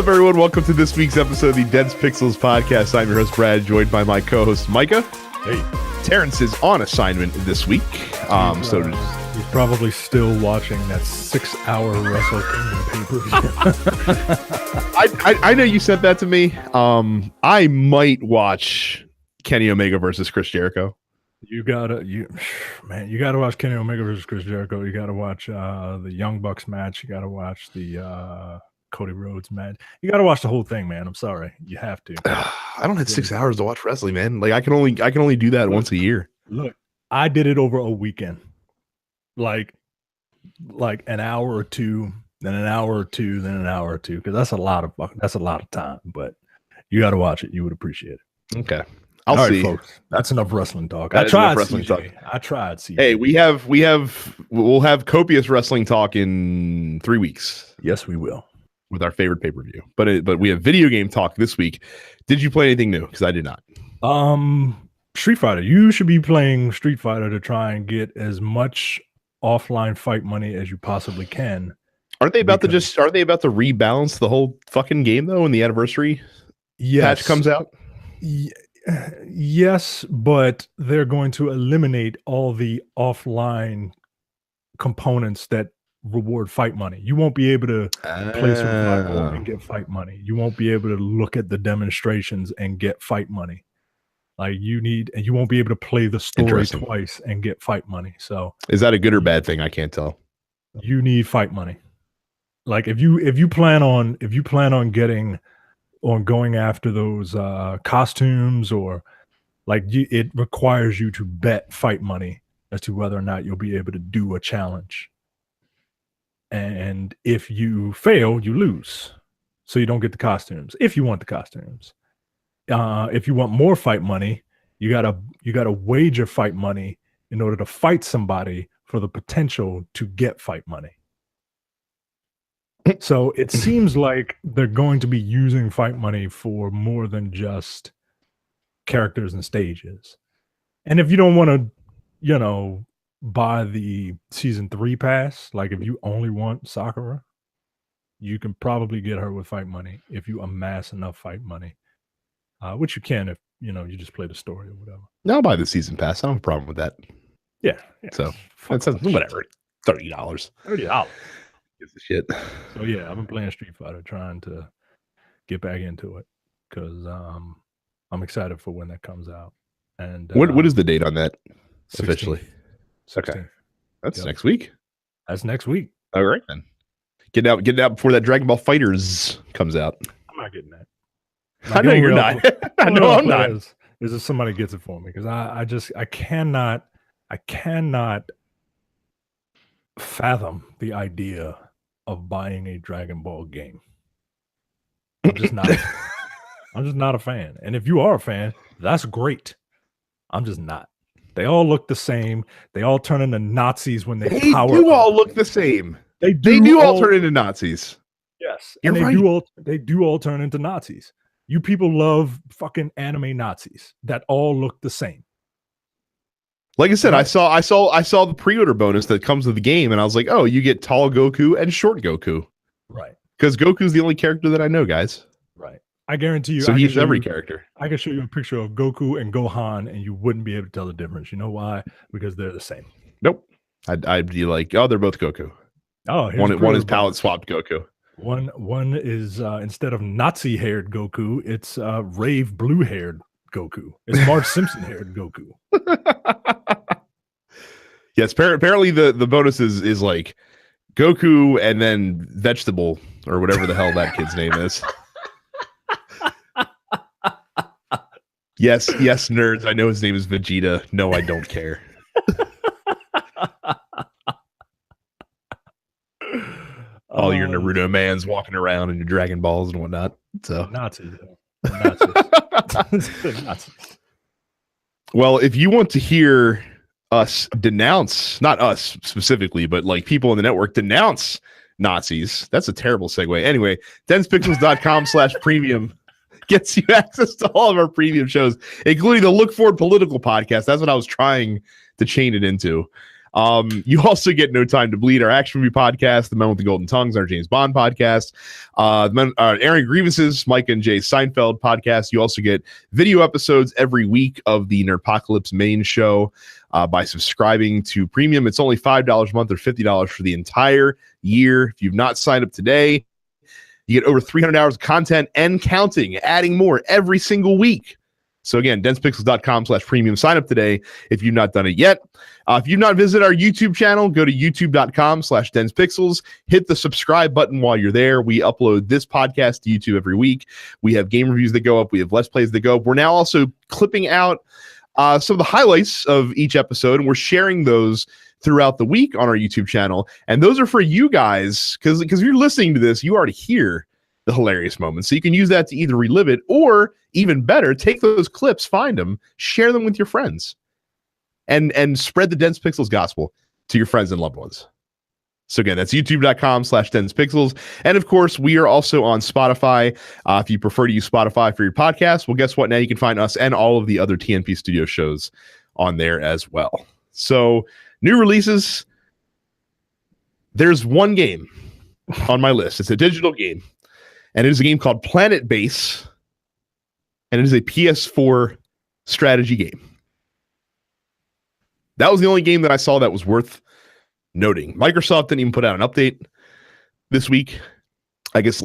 up, everyone? Welcome to this week's episode of the Dense Pixels podcast. I'm your host, Brad, joined by my co-host, Micah. Hey. Terrence is on assignment this week. He's probably still watching that 6-hour Wrestle Kingdom pay-per-view. I know you sent that to me. I might watch Kenny Omega versus Chris Jericho. You gotta watch Kenny Omega versus Chris Jericho. You gotta watch the Young Bucks match. You gotta watch the Cody Rhodes match. You gotta watch the whole thing, man. I'm sorry, you have to. I don't have 6 hours to watch wrestling, man. Like I can only do that once a year. Look, I did it over a weekend, like an hour or two, then an hour or two, then an hour or two, because that's a lot of time. But you got to watch it. You would appreciate it. Okay, All see. right, folks. That's enough wrestling talk. I tried wrestling talk. CJ. Hey, we'll have copious wrestling talk in 3 weeks. Yes, we will. With our favorite pay-per-view, but we have video game talk this week. Did you play anything new? Because I did not. Street Fighter. You should be playing Street Fighter to try and get as much offline fight money as you possibly can. Are they about to rebalance the whole fucking game though when the anniversary patch comes out? Yes, but they're going to eliminate all the offline components that reward fight money. You won't be able to play survival and get fight money. You won't be able to look at the demonstrations and get fight money. And you won't be able to play the story twice and get fight money. So is that a good or bad thing? I can't tell. You need fight money. Like if you plan on going after those costumes, or it requires you to bet fight money as to whether or not you'll be able to do a challenge. And if you fail, you lose. So you don't get the costumes. If you want the costumes. If you want more fight money, you gotta wager fight money in order to fight somebody for the potential to get fight money. So it seems like they're going to be using fight money for more than just characters and stages. And if you don't want to, buy the season 3 pass, like if you only want Sakura, you can probably get her with fight money if you amass enough fight money. Which you can if you just play the story or whatever. I'll buy the season pass. I don't have a problem with that. Yeah. So that's whatever. $30. $30. Gives a shit. So yeah, I've been playing Street Fighter, trying to get back into it because I'm excited for when that comes out. And what is the date on that 16th. Officially? 16th. Okay, that's next week. That's next week. All right then. Get it out before that Dragon Ball Fighters comes out. I'm not getting that. I know you're not. I know I'm not. Is if somebody gets it for me, because I cannot fathom the idea of buying a Dragon Ball game. I'm just not a fan. And if you are a fan, that's great. I'm just not. They all look the same. They all turn into Nazis when they power. They do all look the same. They all turn into Nazis. Yes, You're and right. They do all turn into Nazis. You people love fucking anime Nazis that all look the same. Like I said, I saw the pre-order bonus that comes with the game, and I was like, oh, you get tall Goku and short Goku. Right. Because Goku's the only character that I know, guys. Right. I guarantee you. So he's every character. I can show you a picture of Goku and Gohan, and you wouldn't be able to tell the difference. You know why? Because they're the same. Nope. I'd be like, oh, they're both Goku. Oh, one is palette swapped Goku. One is instead of Nazi haired Goku, it's rave blue haired Goku. It's Marge Simpson haired Goku. Yes, apparently the bonus is like Goku and then vegetable or whatever the hell that kid's name is. Yes, nerds. I know his name is Vegeta. No, I don't care. All your Naruto mans walking around in your Dragon Balls and whatnot. So Nazis. Well, if you want to hear us denounce, not us specifically, but like people in the network denounce Nazis, that's a terrible segue. Anyway, densepixels.com/premium gets you access to all of our premium shows, including the Look Forward Political podcast. That's what I was trying to chain it into. You also get No Time to Bleed, our action movie podcast, The Men with the Golden Tongues, our James Bond podcast, Airing Grievances, Mike and Jay Seinfeld podcast. You also get video episodes every week of the Nerdpocalypse main show by subscribing to Premium. It's only $5 a month or $50 for the entire year. If you've not signed up today, you get over 300 hours of content and counting, adding more every single week. So again, densepixels.com/premium. Sign up today if you've not done it yet. If you've not visited our YouTube channel, go to youtube.com/densepixels. Hit the subscribe button while you're there. We upload this podcast to YouTube every week. We have game reviews that go up. We have Let's Plays that go up. We're now also clipping out some of the highlights of each episode, and we're sharing those throughout the week on our YouTube channel. And those are for you guys, because if you're listening to this, you already hear the hilarious moments. So you can use that to either relive it or, even better, take those clips, find them, share them with your friends, and spread the Dense Pixels gospel to your friends and loved ones. So again, that's youtube.com/densepixels. And of course, we are also on Spotify. If you prefer to use Spotify for your podcast, well, guess what? Now you can find us and all of the other TNP Studio shows on there as well. So new releases. There's one game on my list. It's a digital game. And it is a game called Planet Base, and it is a PS4 strategy game. That was the only game that I saw that was worth noting. Microsoft didn't even put out an update this week. I guess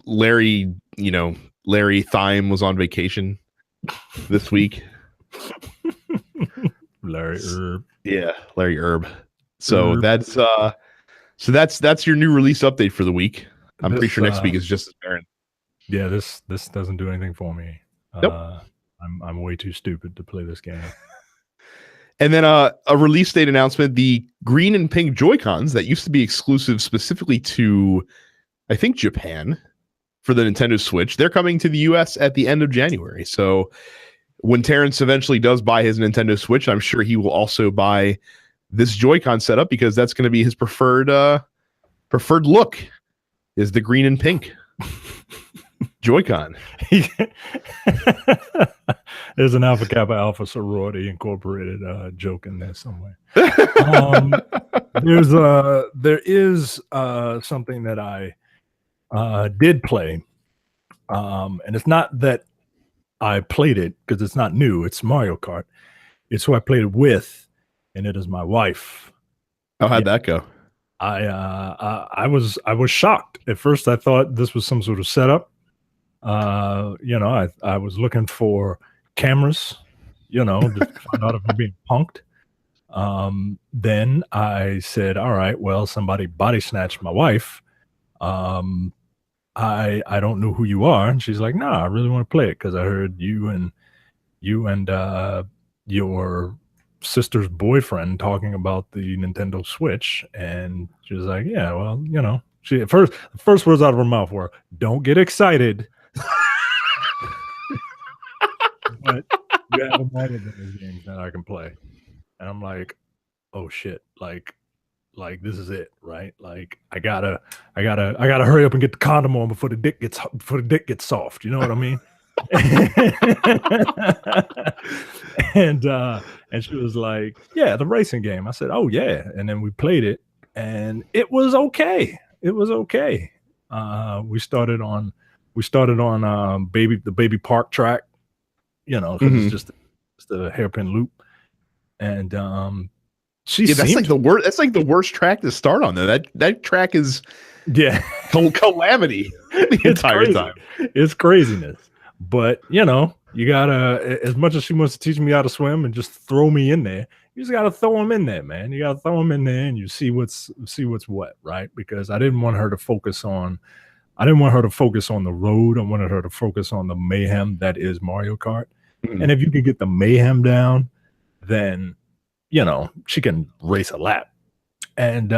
Larry Thyme was on vacation this week. Larry Herb. Yeah, Larry Herb. So that's your new release update for the week. I'm pretty sure next week is just as barren. Yeah, this doesn't do anything for me. Nope. I'm way too stupid to play this game. And then a release date announcement: the green and pink Joy-Cons that used to be exclusive specifically to, I think, Japan for the Nintendo Switch. They're coming to the US at the end of January. So when Terrence eventually does buy his Nintendo Switch, I'm sure he will also buy this Joy-Con setup, because that's going to be his preferred look. Is the green and pink Joy-Con. There's an Alpha Kappa Alpha sorority incorporated joke in there somewhere. There is something that I did play, and it's not that I played it because it's not new. It's Mario Kart. It's who I played it with, and it is my wife. How'd that go? I was shocked at first. I thought this was some sort of setup. I was looking for cameras, to find out if I'm being punked. Then I said, all right, well, somebody body snatched my wife. I don't know who you are. And she's like, no, I really want to play it because I heard you and your sister's boyfriend talking about the Nintendo Switch. And she was like, yeah, well, she the first words out of her mouth were, don't get excited. But you have a lot of those games that I can play. And I'm like, oh shit, like this is it, right? Like I gotta hurry up and get the condom on before the dick gets soft. You know what I mean? And she was like, yeah, the racing game. I said, oh yeah. And then we played it, and it was okay. It was okay. We started on the baby park track, it's just a hairpin loop. And that's like the worst track to start on, though. That track is calamity the entire time. It's craziness. But you gotta, as much as she wants to teach me how to swim and just throw me in there, you just gotta throw them in there, man. You gotta throw them in there, and you see what's what, right? Because I didn't want her to focus on the road. I wanted her to focus on the mayhem that is Mario Kart. Mm-hmm. And if you can get the mayhem down, then she can race a lap. And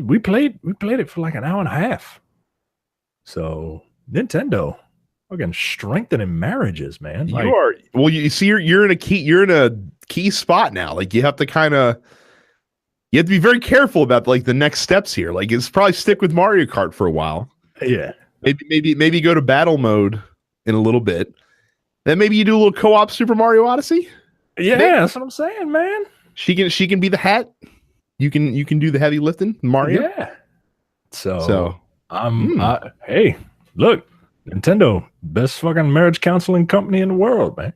we played it for like an hour and a half. So Nintendo, again, strengthening marriages, man. You are. Well, you see, you're in a key spot now. Like you have to be very careful about like the next steps here. Like it's probably stick with Mario Kart for a while. Yeah. Maybe go to battle mode in a little bit. Then maybe you do a little co-op Super Mario Odyssey. Yeah, that's what I'm saying, man. She can be the hat. You can do the heavy lifting, Mario. Yeah. So hey, look, Nintendo, best fucking marriage counseling company in the world, man.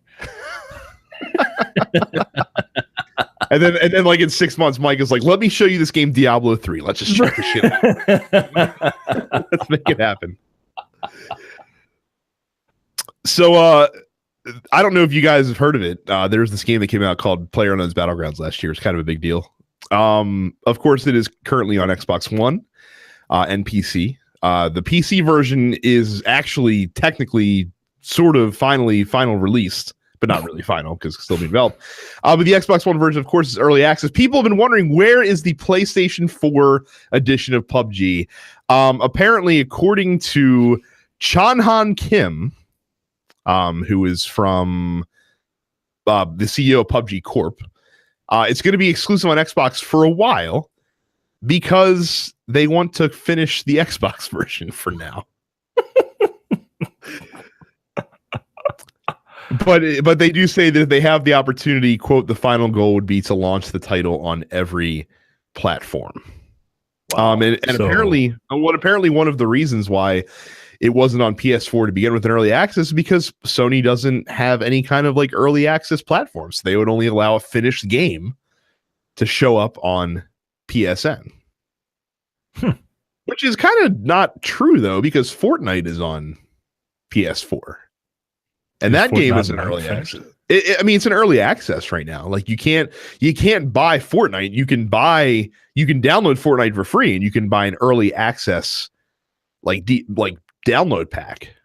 and then like in 6 months, Mike is like, let me show you this game Diablo 3. Let's just check the shit out. Let's make it happen. So I don't know if you guys have heard of it. There's this game that came out called PlayerUnknown's Battlegrounds last year. It's kind of a big deal. Of course, it is currently on Xbox One and PC. The PC version is actually technically sort of final released, but not really final because it's still being developed. But the Xbox One version, of course, is early access. People have been wondering, where is the PlayStation 4 edition of PUBG? Apparently, according to Chanhan Kim, who is from the CEO of PUBG Corp, it's going to be exclusive on Xbox for a while because they want to finish the Xbox version for now. But they do say that if they have the opportunity, quote, the final goal would be to launch the title on every platform. Wow. And apparently one of the reasons why it wasn't on PS4 to begin with in early access is because Sony doesn't have any kind of like early access platforms. They would only allow a finished game to show up on PSN. Which is kind of not true though, because Fortnite is on PS4. And that game is an early access. I mean, it's an early access right now. Like you can't buy Fortnite. You can download Fortnite for free, and you can buy an early access like download pack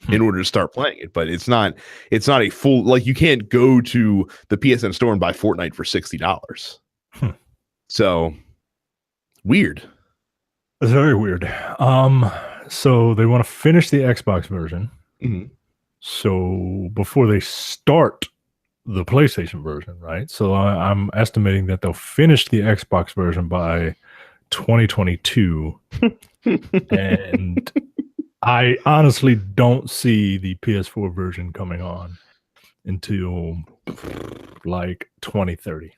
in order to start playing it. But it's not a full, like you can't go to the PSN store and buy Fortnite for $60. So weird. It's very weird. So they want to finish the Xbox version. Mm-hmm. So before they start the PlayStation version, right? So I'm estimating that they'll finish the Xbox version by 2022. And I honestly don't see the PS4 version coming on until like 2030.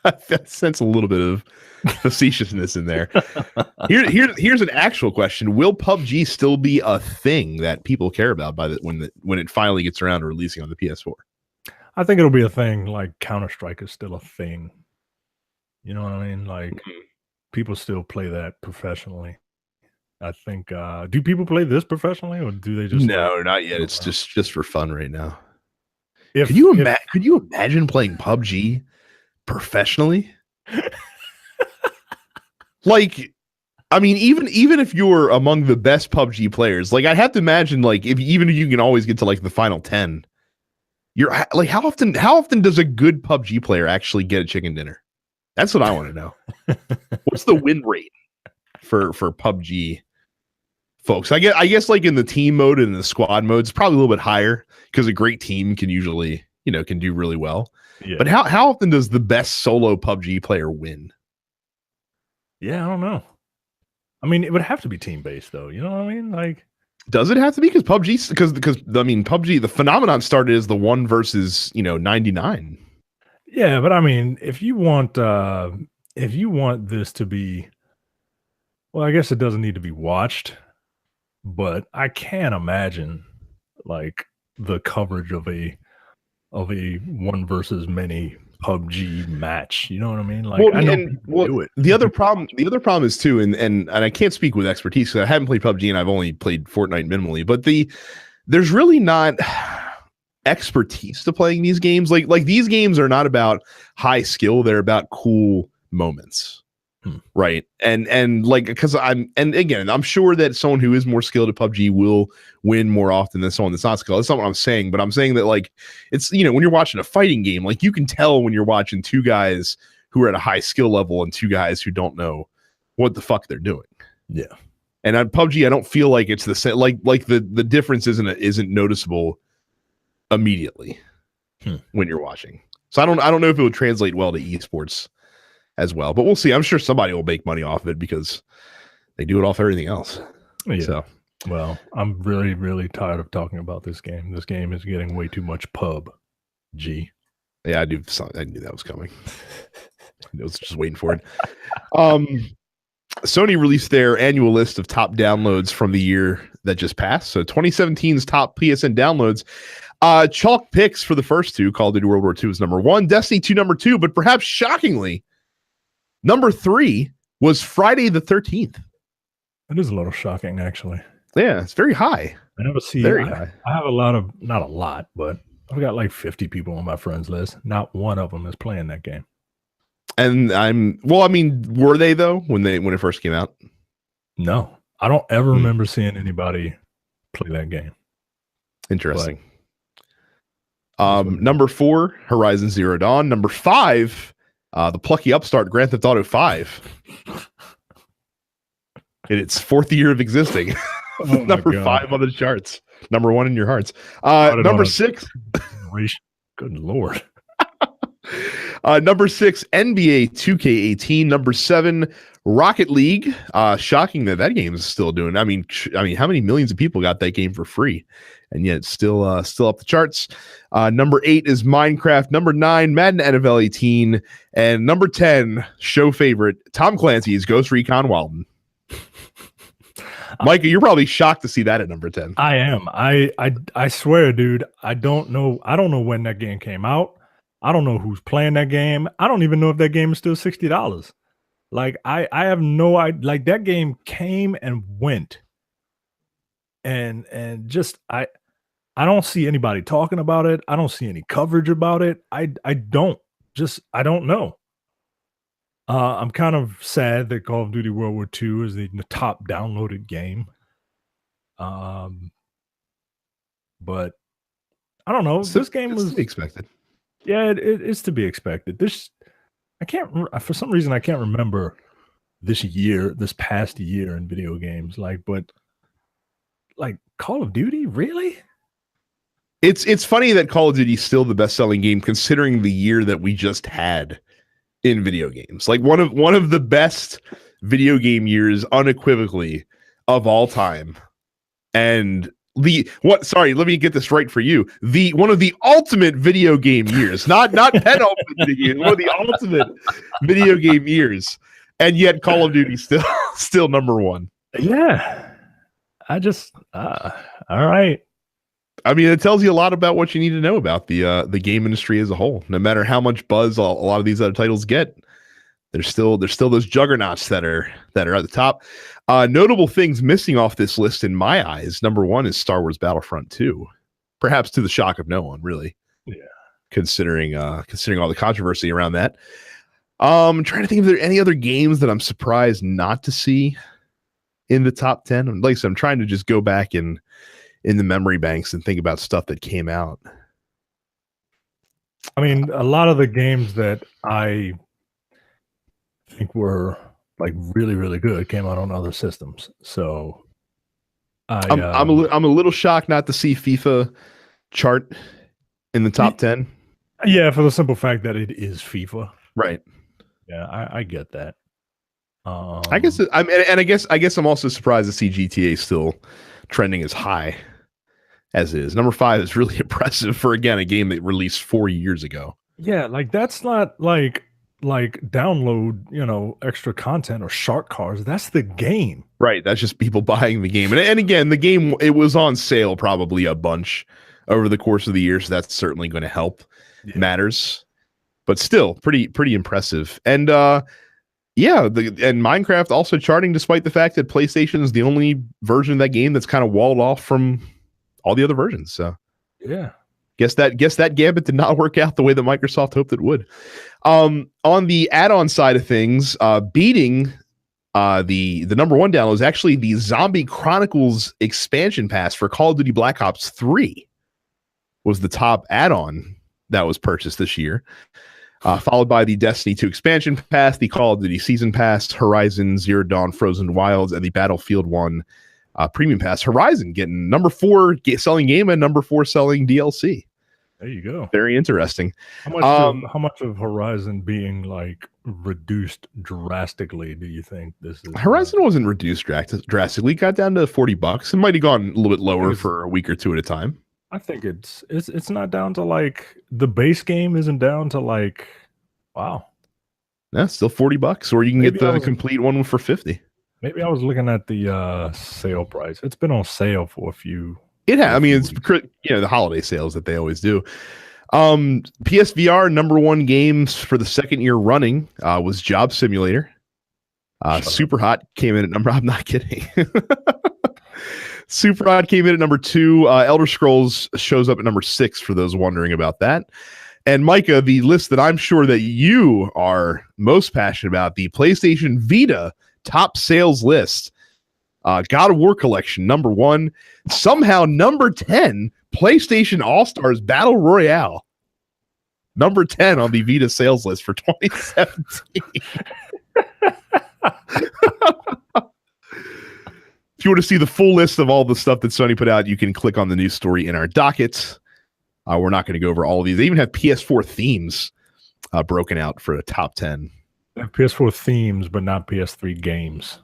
I sense a little bit of facetiousness in there. Here's an actual question: will PUBG still be a thing that people care about when it finally gets around to releasing on the PS4? I think it'll be a thing. Like Counter-Strike is still a thing. You know what I mean? Like people still play that professionally. I think. Do people play this professionally, or do they just? No, not yet. It's just for fun right now. Could you imagine playing PUBG professionally? Like, I mean, even if you're among the best PUBG players, like I'd have to imagine, like even if you can always get to like the final 10, you're like, how often does a good PUBG player actually get a chicken dinner? That's what I want to know. What's the win rate for PUBG folks? I guess like in the team mode and the squad mode, it's probably a little bit higher because a great team can usually, can do really well. Yeah. But how often does the best solo PUBG player win? Yeah, I don't know. I mean, it would have to be team based, though. You know what I mean? Like, does it have to be? Because PUBG, the phenomenon started as the 1 versus 99. Yeah, but I mean, if you want this to be, well, I guess it doesn't need to be watched, but I can't imagine like the coverage of a 1 versus many PUBG match. You know what I mean? Like, I know people do it. The other problem is too, and I can't speak with expertise because I haven't played PUBG and I've only played Fortnite minimally, but there's really not expertise to playing these games. Like these games are not about high skill, they're about cool moments. Right. And like, because I'm sure that someone who is more skilled at PUBG will win more often than someone that's not skilled. That's not what I'm saying, but I'm saying that like it's, when you're watching a fighting game, like you can tell when you're watching two guys who are at a high skill level and two guys who don't know what the fuck they're doing. Yeah. And on PUBG, I don't feel like it's the same. Like the difference isn't noticeable immediately when you're watching. So I don't know if it would translate well to esports as well, but we'll see. I'm sure somebody will make money off of it because they do it off everything else. Yeah. So, well, I'm really, really tired of talking about this game. This game is getting way too much PUBG. Yeah, I knew that was coming. I was just waiting for it. Sony released their annual list of top downloads from the year that just passed. So 2017's top PSN downloads. Chalk picks for the first two. Call of Duty World War II is number 1. Destiny 2 number 2. But perhaps shockingly, number 3 was Friday the 13th. That is a little shocking, actually. Yeah, it's very high. I never see very high. I have a lot of, not a lot, but I've got like 50 people on my friends list. Not one of them is playing that game. And were they though when it first came out? No, I don't ever remember seeing anybody play that game. Interesting. Number 4, Horizon Zero Dawn. Number 5, the plucky upstart Grand Theft Auto 5. In its 4th year of existing. Number 5 on the charts. Number 1 in your hearts. Number 6. Good Lord. Number 6, NBA 2K18. Number 7, Rocket League. Shocking that game is still doing. I mean, how many millions of people got that game for free, and yet it's still up the charts. Number 8 is Minecraft. Number 9, Madden NFL 18, and number 10, show favorite Tom Clancy's Ghost Recon Wildlands. Micah, you're probably shocked to see that at number 10. I am. I swear, dude. I don't know when that game came out. I don't know who's playing that game. I don't even know if that game is still $60. Like I have no idea. Like that game came and went, and just I don't see anybody talking about it. I don't see any coverage about it. I don't know. I'm kind of sad that Call of Duty World War II is the top downloaded game. But I don't know. This game was expected. Yeah, it's to be expected. For some reason, I can't remember this past year in video games. But Call of Duty, really? It's funny that Call of Duty is still the best-selling game considering the year that we just had in video games. Like one of the best video game years unequivocally of all time. And let me get this right for you. One of the ultimate video game years, not penultimate video game, one of the ultimate video game years. And yet Call of Duty still number 1. Yeah. I just all right. I mean, it tells you a lot about what you need to know about the game industry as a whole. No matter how much buzz a lot of these other titles get, there's still those juggernauts that are at the top. Notable things missing off this list in my eyes. Number 1 is Star Wars Battlefront 2, perhaps to the shock of no one, really. Yeah, considering all the controversy around that. I'm trying to think if there are any other games that I'm surprised not to see in the top 10. Like I said, I'm trying to just go back in the memory banks and think about stuff that came out. I mean, a lot of the games that I think were like really, really good came out on other systems. So I'm a little shocked not to see FIFA chart in the top 10. Yeah, for the simple fact that it is FIFA. Right. Yeah, I get that. I guess I guess I'm also surprised to see GTA still trending as high as it is. Number 5 is really impressive for, again, a game that released 4 years ago. Yeah, like that's not like download, extra content or shark cars. That's the game. Right. That's just people buying the game. And again, the game, it was on sale probably a bunch over the course of the year. So that's certainly going to help matters. But still pretty impressive. And and Minecraft also charting despite the fact that PlayStation is the only version of that game that's kind of walled off from all the other versions. So yeah. Guess that gambit did not work out the way that Microsoft hoped it would. On the add-on side of things, beating the number 1 download is actually the Zombie Chronicles expansion pass for Call of Duty Black Ops 3 was the top add-on that was purchased this year, followed by the Destiny 2 expansion pass, the Call of Duty Season Pass, Horizon Zero Dawn Frozen Wilds, and the Battlefield 1 premium pass. Horizon getting number 4 selling game and number 4 selling DLC. There you go. Very interesting. How much of Horizon being like reduced drastically do you think this is? Horizon wasn't reduced drastically. It got down to $40. It might have gone a little bit lower for a week or two at a time. I think it's not down to like the base game isn't down to like wow. Yeah, still $40, or you can Maybe get the complete one for 50. Maybe I was looking at the sale price. It's been on sale for a few. I mean, it's the holiday sales that they always do. PSVR number one games for the second year running was Job Simulator. Super Hot came in at number. I'm not kidding. Super Hot came in at number 2. Elder Scrolls shows up at number 6 for those wondering about that. And Micah, the list that I'm sure that you are most passionate about, the PlayStation Vita top sales list. God of War Collection, number 1. Somehow, number 10, PlayStation All-Stars Battle Royale. Number 10 on the Vita sales list for 2017. If you want to see the full list of all the stuff that Sony put out, you can click on the news story in our docket. We're not going to go over all of these. They even have PS4 themes broken out for a top 10. They have PS4 themes, but not PS3 games.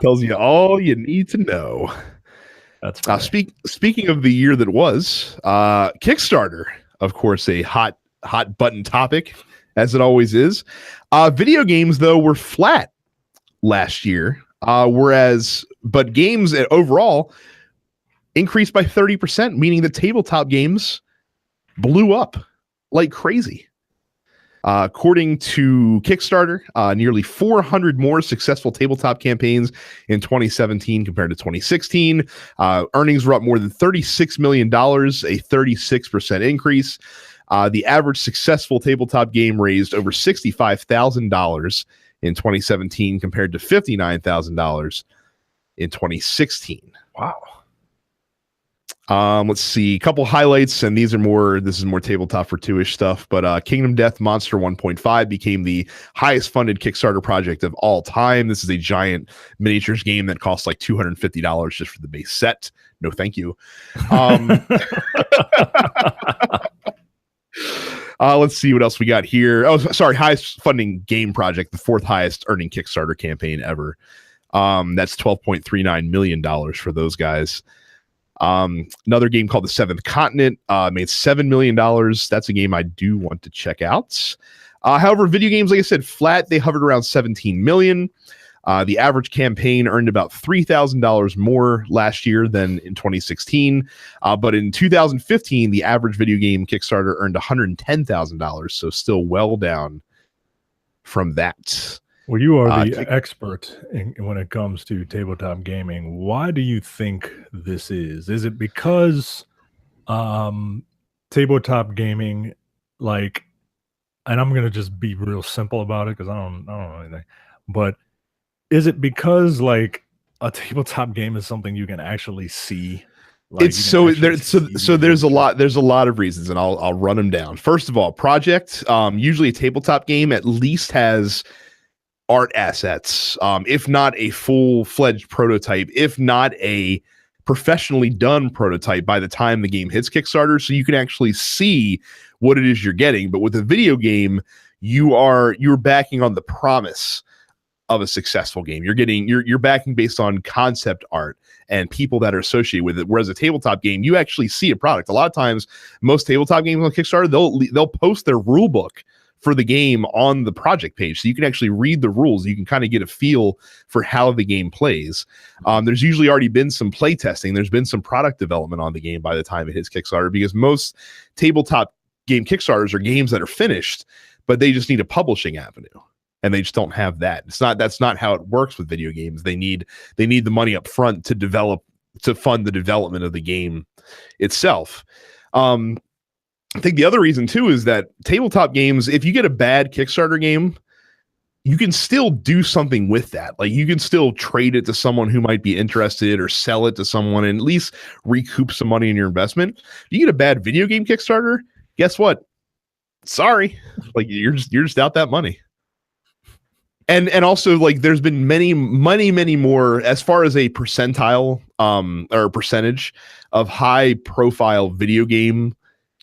Tells you all you need to know. That's speaking of the year that was, Kickstarter, of course, a hot button topic, as it always is. Video games, though, were flat last year, but games overall increased by 30%, meaning the tabletop games blew up like crazy. According to Kickstarter, nearly 400 more successful tabletop campaigns in 2017 compared to 2016. Earnings were up more than $36 million, a 36% increase. The average successful tabletop game raised over $65,000 in 2017 compared to $59,000 in 2016. Wow. Let's see, a couple highlights, and this is more tabletop for 2-ish stuff, but Kingdom Death Monster 1.5 became the highest funded Kickstarter project of all time. This is a giant miniatures game that costs like $250 just for the base set. No, thank you. Let's see what else we got here. Oh, sorry, highest funding game project, the 4th highest earning Kickstarter campaign ever. That's $12.39 million for those guys. Another game called The Seventh Continent made $7 million. That's a game I do want to check out. However, video games, like I said, flat. They hovered around 17 million. The average campaign earned about $3,000 more last year than in 2016. But in 2015, the average video game Kickstarter earned $110,000. So still well down from that. Well, you are the expert when it comes to tabletop gaming. Why do you think this is? Is it because tabletop gaming, like, and I'm going to just be real simple about it because I don't know anything, but is it because like a tabletop game is something you can actually see? Like, there's a lot of reasons, and I'll run them down. First of all, project, usually a tabletop game at least has art assets, if not a full-fledged prototype, if not a professionally done prototype by the time the game hits Kickstarter, so you can actually see what it is you're getting. But with a video game, you're backing on the promise of a successful game. You're backing based on concept art and people that are associated with it. Whereas a tabletop game, you actually see a product. A lot of times, most tabletop games on Kickstarter, they'll post their rule book for the game on the project page, so you can actually read the rules. You can kind of get a feel for how the game plays. There's usually already been some play testing. There's been some product development on the game by the time it hits Kickstarter, because most tabletop game Kickstarters are games that are finished, but they just need a publishing avenue, and they just don't have that. That's not how it works with video games. They need the money up front to fund the development of the game itself. I think the other reason too is that tabletop games, if you get a bad Kickstarter game, you can still do something with that. Like, you can still trade it to someone who might be interested, or sell it to someone and at least recoup some money in your investment. If you get a bad video game Kickstarter, guess what? Sorry, like you're just out that money. And also, like, there's been many more, as far as a percentile or percentage of high profile video game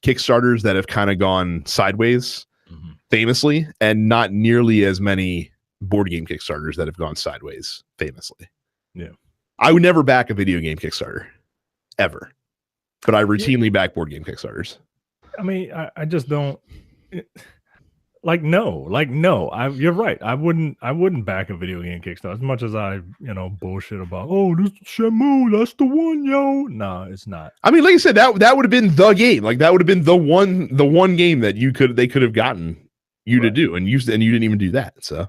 Kickstarters that have kind of gone sideways, famously, and not nearly as many board game Kickstarters that have gone sideways, famously. Yeah. I would never back a video game Kickstarter, ever. But I routinely back board game Kickstarters. I mean, I just don't. No. You're right. I wouldn't back a video game Kickstarter as much as I, bullshit about. Oh, this Shenmue, that's the one, yo. No, it's not. I mean, like I said, that would have been the game. Like that would have been the one game that they could have gotten you to do, and you didn't even do that. So,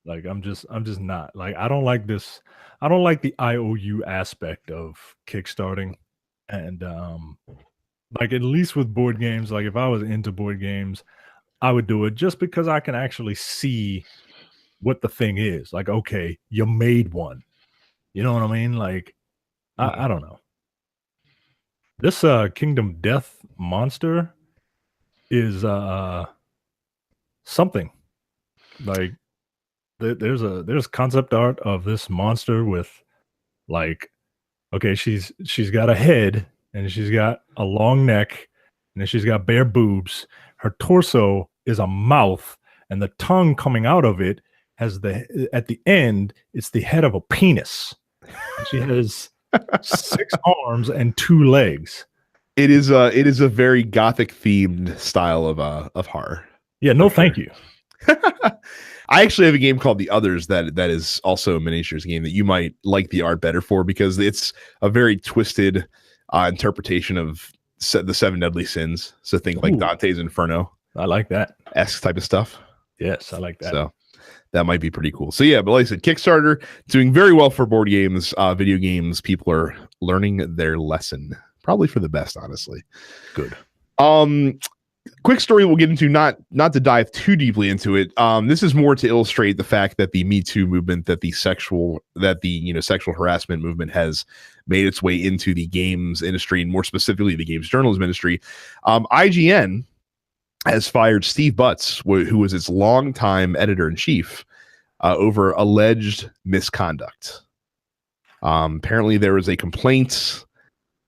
like, I'm just not like, I don't like this. I don't like the IOU aspect of kickstarting, and like at least with board games, like if I was into board games, I would do it just because I can actually see what the thing is. Like, okay, you made one. You know what I mean? Like, I don't know. This Kingdom Death monster is something. Like, there's concept art of this monster with, like, okay, she's got a head and she's got a long neck and then she's got bare boobs. Her torso is a mouth, and the tongue coming out of it has at the end, it's the head of a penis. She has 6 arms and 2 legs. It is a very gothic themed style of horror. Yeah, no, thank you. I actually have a game called The Others that is also a miniatures game that you might like the art better for, because it's a very twisted interpretation of the 7 deadly sins. So think like Dante's Inferno. I like that esque type of stuff. Yes, I like that. So that might be pretty cool. So yeah, but like I said, Kickstarter doing very well for board games, video games. People are learning their lesson, probably for the best, honestly. Good. Quick story we'll get into, not to dive too deeply into it. This is more to illustrate the fact that the Me Too movement, that the sexual harassment movement has made its way into the games industry, and more specifically the games journalism industry. IGN has fired Steve Butts, who was its longtime editor-in-chief, over alleged misconduct. Apparently there was a complaint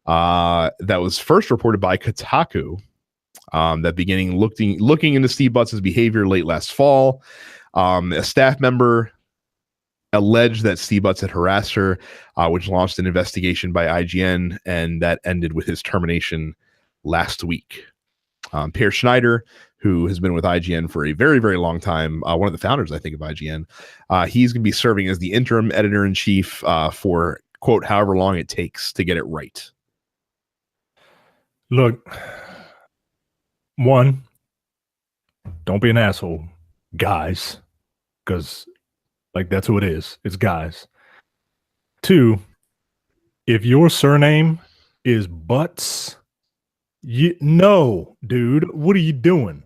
that was first reported by Kotaku that beginning looking into Steve Butts' behavior late last fall. A staff member alleged that Steve Butts had harassed her, which launched an investigation by IGN, and that ended with his termination last week. Per Schneider, who has been with IGN for a very, very long time, one of the founders, I think, of IGN, he's going to be serving as the interim editor-in-chief for, quote, however long it takes to get it right. Look, one, don't be an asshole, guys, because, like, that's who it is. It's guys. 2, if your surname is Butts, no, dude, what are you doing?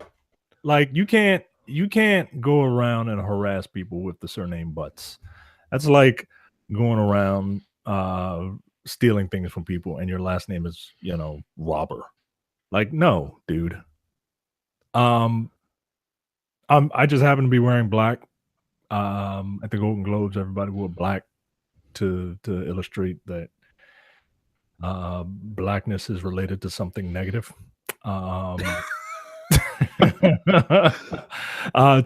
Like, you can't go around and harass people with the surname Butts. That's like going around stealing things from people and your last name is, Robber. Like, no, dude. I just happen to be wearing black. At the Golden Globes, everybody wore black to illustrate that blackness is related to something negative. To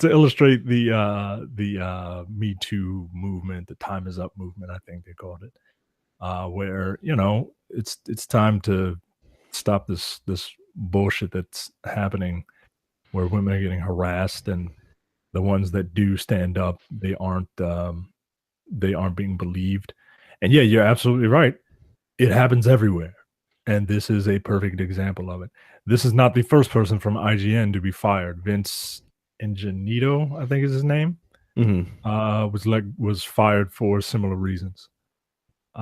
illustrate the Me Too movement, the Time Is Up movement, I think they called it, where it's time to stop this bullshit that's happening, where women are getting harassed, and the ones that do stand up, they aren't being believed. And yeah, you're absolutely right. It happens everywhere. And this is a perfect example of it. This is not the first person from IGN to be fired. Vince Ingenito, I think is his name, was fired for similar reasons. The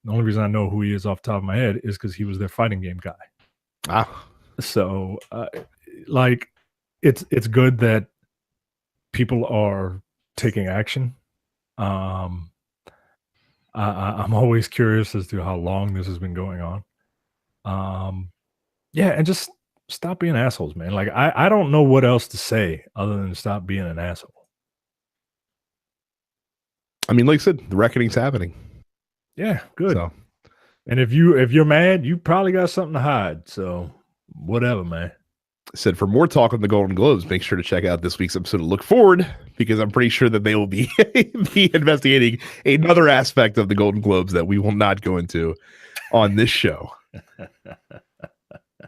only reason I know who he is off the top of my head is because he was their fighting game guy. So, like, it's good that people are taking action. I'm always curious as to how long this has been going on. Yeah, and just stop being assholes, man. Like, I don't know what else to say other than stop being an asshole. I mean, like I said, the reckoning's happening. Yeah, good. So. And if you're mad, you probably got something to hide. So whatever, man. said, for more talk on the Golden Globes, make sure to check out this week's episode of Look Forward, because I'm pretty sure that they will be investigating another aspect of the Golden Globes that we will not go into on this show.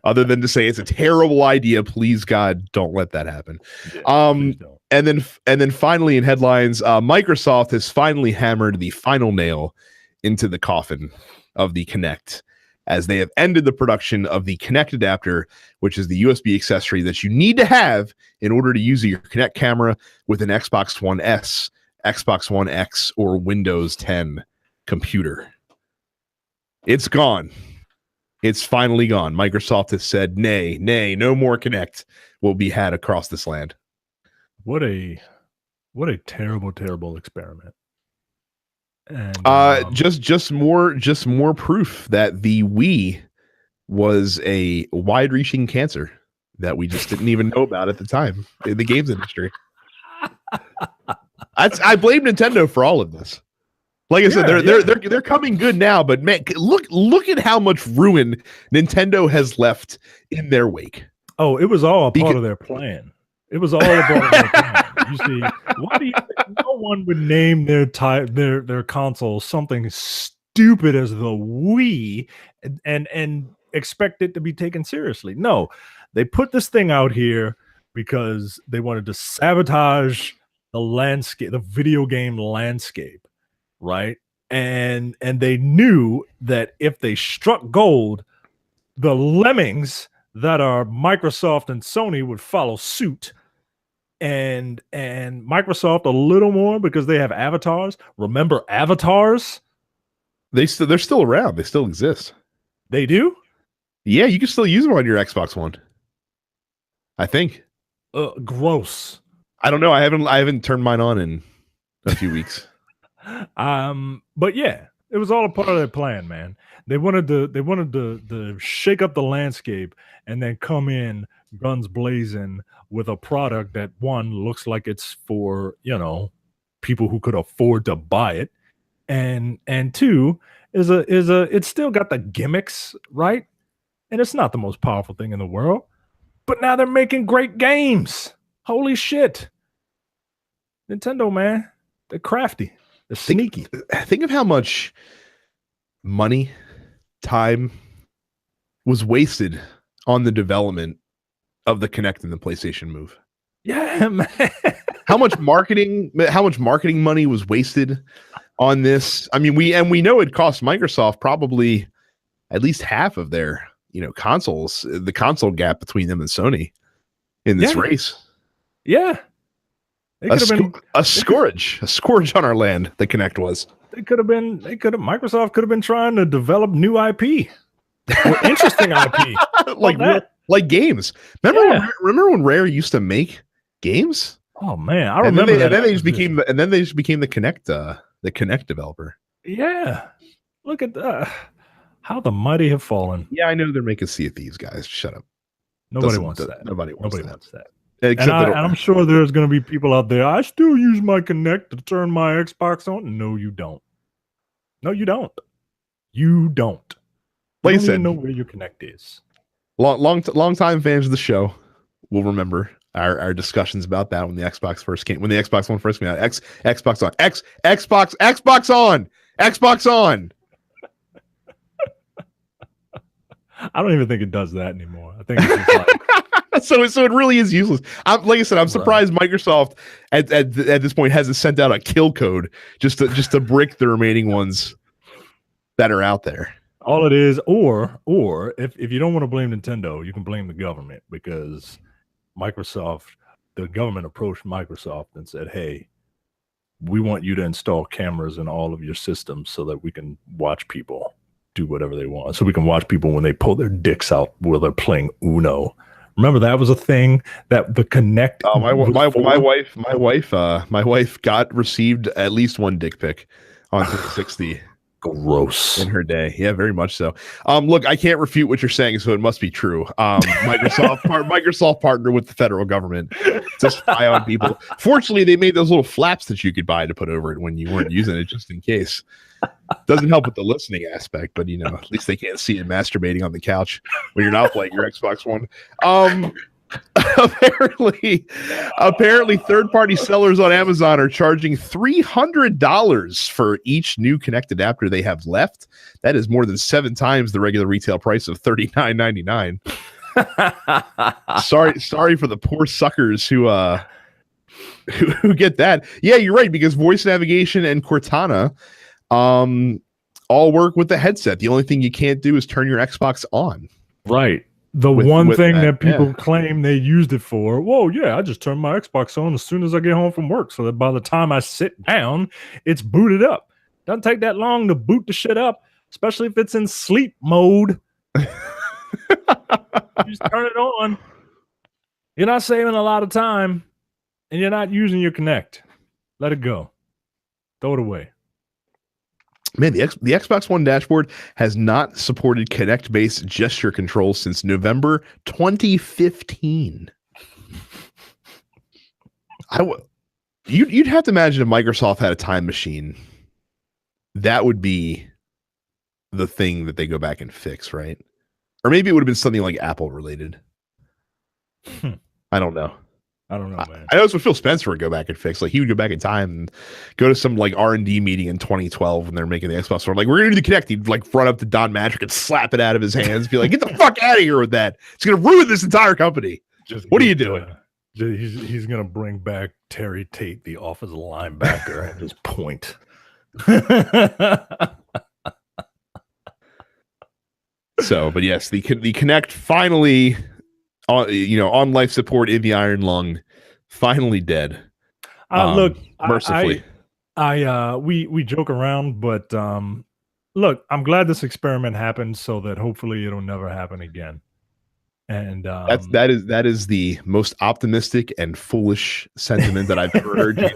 Other than to say it's a terrible idea, please God, don't let that happen. Yeah, and then finally in headlines, Microsoft has finally hammered the final nail into the coffin of the Kinect, as they have ended the production of the Kinect adapter, which is the USB accessory that you need to have in order to use your Kinect camera with an Xbox One S, Xbox One X, or Windows 10 computer. It's gone. It's finally gone. Microsoft has said, nay, no more Kinect will be had across this land. What a terrible, terrible experiment. And just more proof that the Wii was a wide-reaching cancer that we just didn't even know about at the time in the games industry. I blame Nintendo for all of this. Like I said, they're coming good now, but man, look at how much ruin Nintendo has left in their wake. Oh, it was all a part of their plan. It was all a part of their plan. You see, why do you think no one would name their console something stupid as the Wii and expect it to be taken seriously? No, they put this thing out here because they wanted to sabotage the landscape, the video game landscape, right? And they knew that if they struck gold, the lemmings that are Microsoft and Sony would follow suit. And Microsoft a little more because they have avatars. Remember avatars? They're still around. They still exist. They do? Yeah, you can still use them on your Xbox One, I think. Gross. I don't know. I haven't turned mine on in a few weeks. But yeah, it was all a part of their plan, man. They wanted to shake up the landscape and then come in guns blazing with a product that, one, looks like it's for, people who could afford to buy it, and two, it's still got the gimmicks, right? And it's not the most powerful thing in the world, but now they're making great games. Holy shit. Nintendo, man, they're crafty. They're sneaky. Think of how much money, time was wasted on the development of the Kinect and the PlayStation Move. Yeah, man. How much marketing money was wasted on this? I mean, we know it cost Microsoft probably at least half of their, consoles, the console gap between them and Sony in this race. Yeah. A scourge on our land, the Kinect was. Microsoft could have been trying to develop new IP. Or interesting IP. like games. Remember when Rare used to make games? Oh man, I remember that. And then they just became the Kinect developer. Yeah. Look at how the mighty have fallen. Yeah, I know they're making Sea of Thieves, guys. Shut up. Nobody wants that. Nobody wants that. And I'm sure there's going to be people out there. I still use my Kinect to turn my Xbox on. No, you don't. No, you don't. You don't. Like I said, even know where your Kinect is. Long time fans of the show will remember our discussions about that when the Xbox first came. When the Xbox One first came out, Xbox on. I don't even think it does that anymore. I think it's just like. So it really is useless. Like I said, I'm surprised Microsoft at this point hasn't sent out a kill code just to brick the remaining ones that are out there. All it is, or if you don't want to blame Nintendo, you can blame the government, because the government approached Microsoft and said, "Hey, we want you to install cameras in all of your systems so that we can watch people do whatever they want. So we can watch people when they pull their dicks out while they're playing Uno." Remember that was a thing that the Kinect. Oh, my wife received at least one dick pic on 360. Gross in her day. Yeah, very much so. Look, I can't refute what you're saying, so it must be true. Microsoft partnered with the federal government to spy on people. Fortunately, they made those little flaps that you could buy to put over it when you weren't using it, just in case. Doesn't help with the listening aspect, but at least they can't see it masturbating on the couch when you're not playing your Xbox One. apparently, third-party sellers on Amazon are charging $300 for each new Kinect adapter they have left. That is more than 7 times the regular retail price of $39.99. Sorry for the poor suckers who get that. Yeah, you're right, because voice navigation and Cortana all work with the headset. The only thing you can't do is turn your Xbox on. Right. The one thing that people claim they used it for, whoa, yeah, I just turn my Xbox on as soon as I get home from work so that by the time I sit down, it's booted up. Doesn't take that long to boot the shit up, especially if it's in sleep mode. You just turn it on. You're not saving a lot of time, and you're not using your Kinect. Let it go. Throw it away. Man, the Xbox One dashboard has not supported Kinect-based gesture controls since November 2015. You'd have to imagine if Microsoft had a time machine, that would be the thing that they go back and fix, right? Or maybe it would have been something like Apple related. I don't know. Man. I know it's what Phil Spencer would go back and fix. Like, he would go back in time and go to some like R&D meeting in 2012 when they're making the Xbox One. Like, we're gonna do the Kinect. He'd like run up to Don Matrick and slap it out of his hands, be like, "Get the fuck out of here with that! It's gonna ruin this entire company. What are you doing?" He's gonna bring back Terry Tate, the offensive linebacker, and just point. So, but yes, the Kinect finally. On life support in the iron lung, finally dead. Look, mercifully, we joke around, but look, I'm glad this experiment happened so that hopefully it'll never happen again. And that is the most optimistic and foolish sentiment that I've ever heard you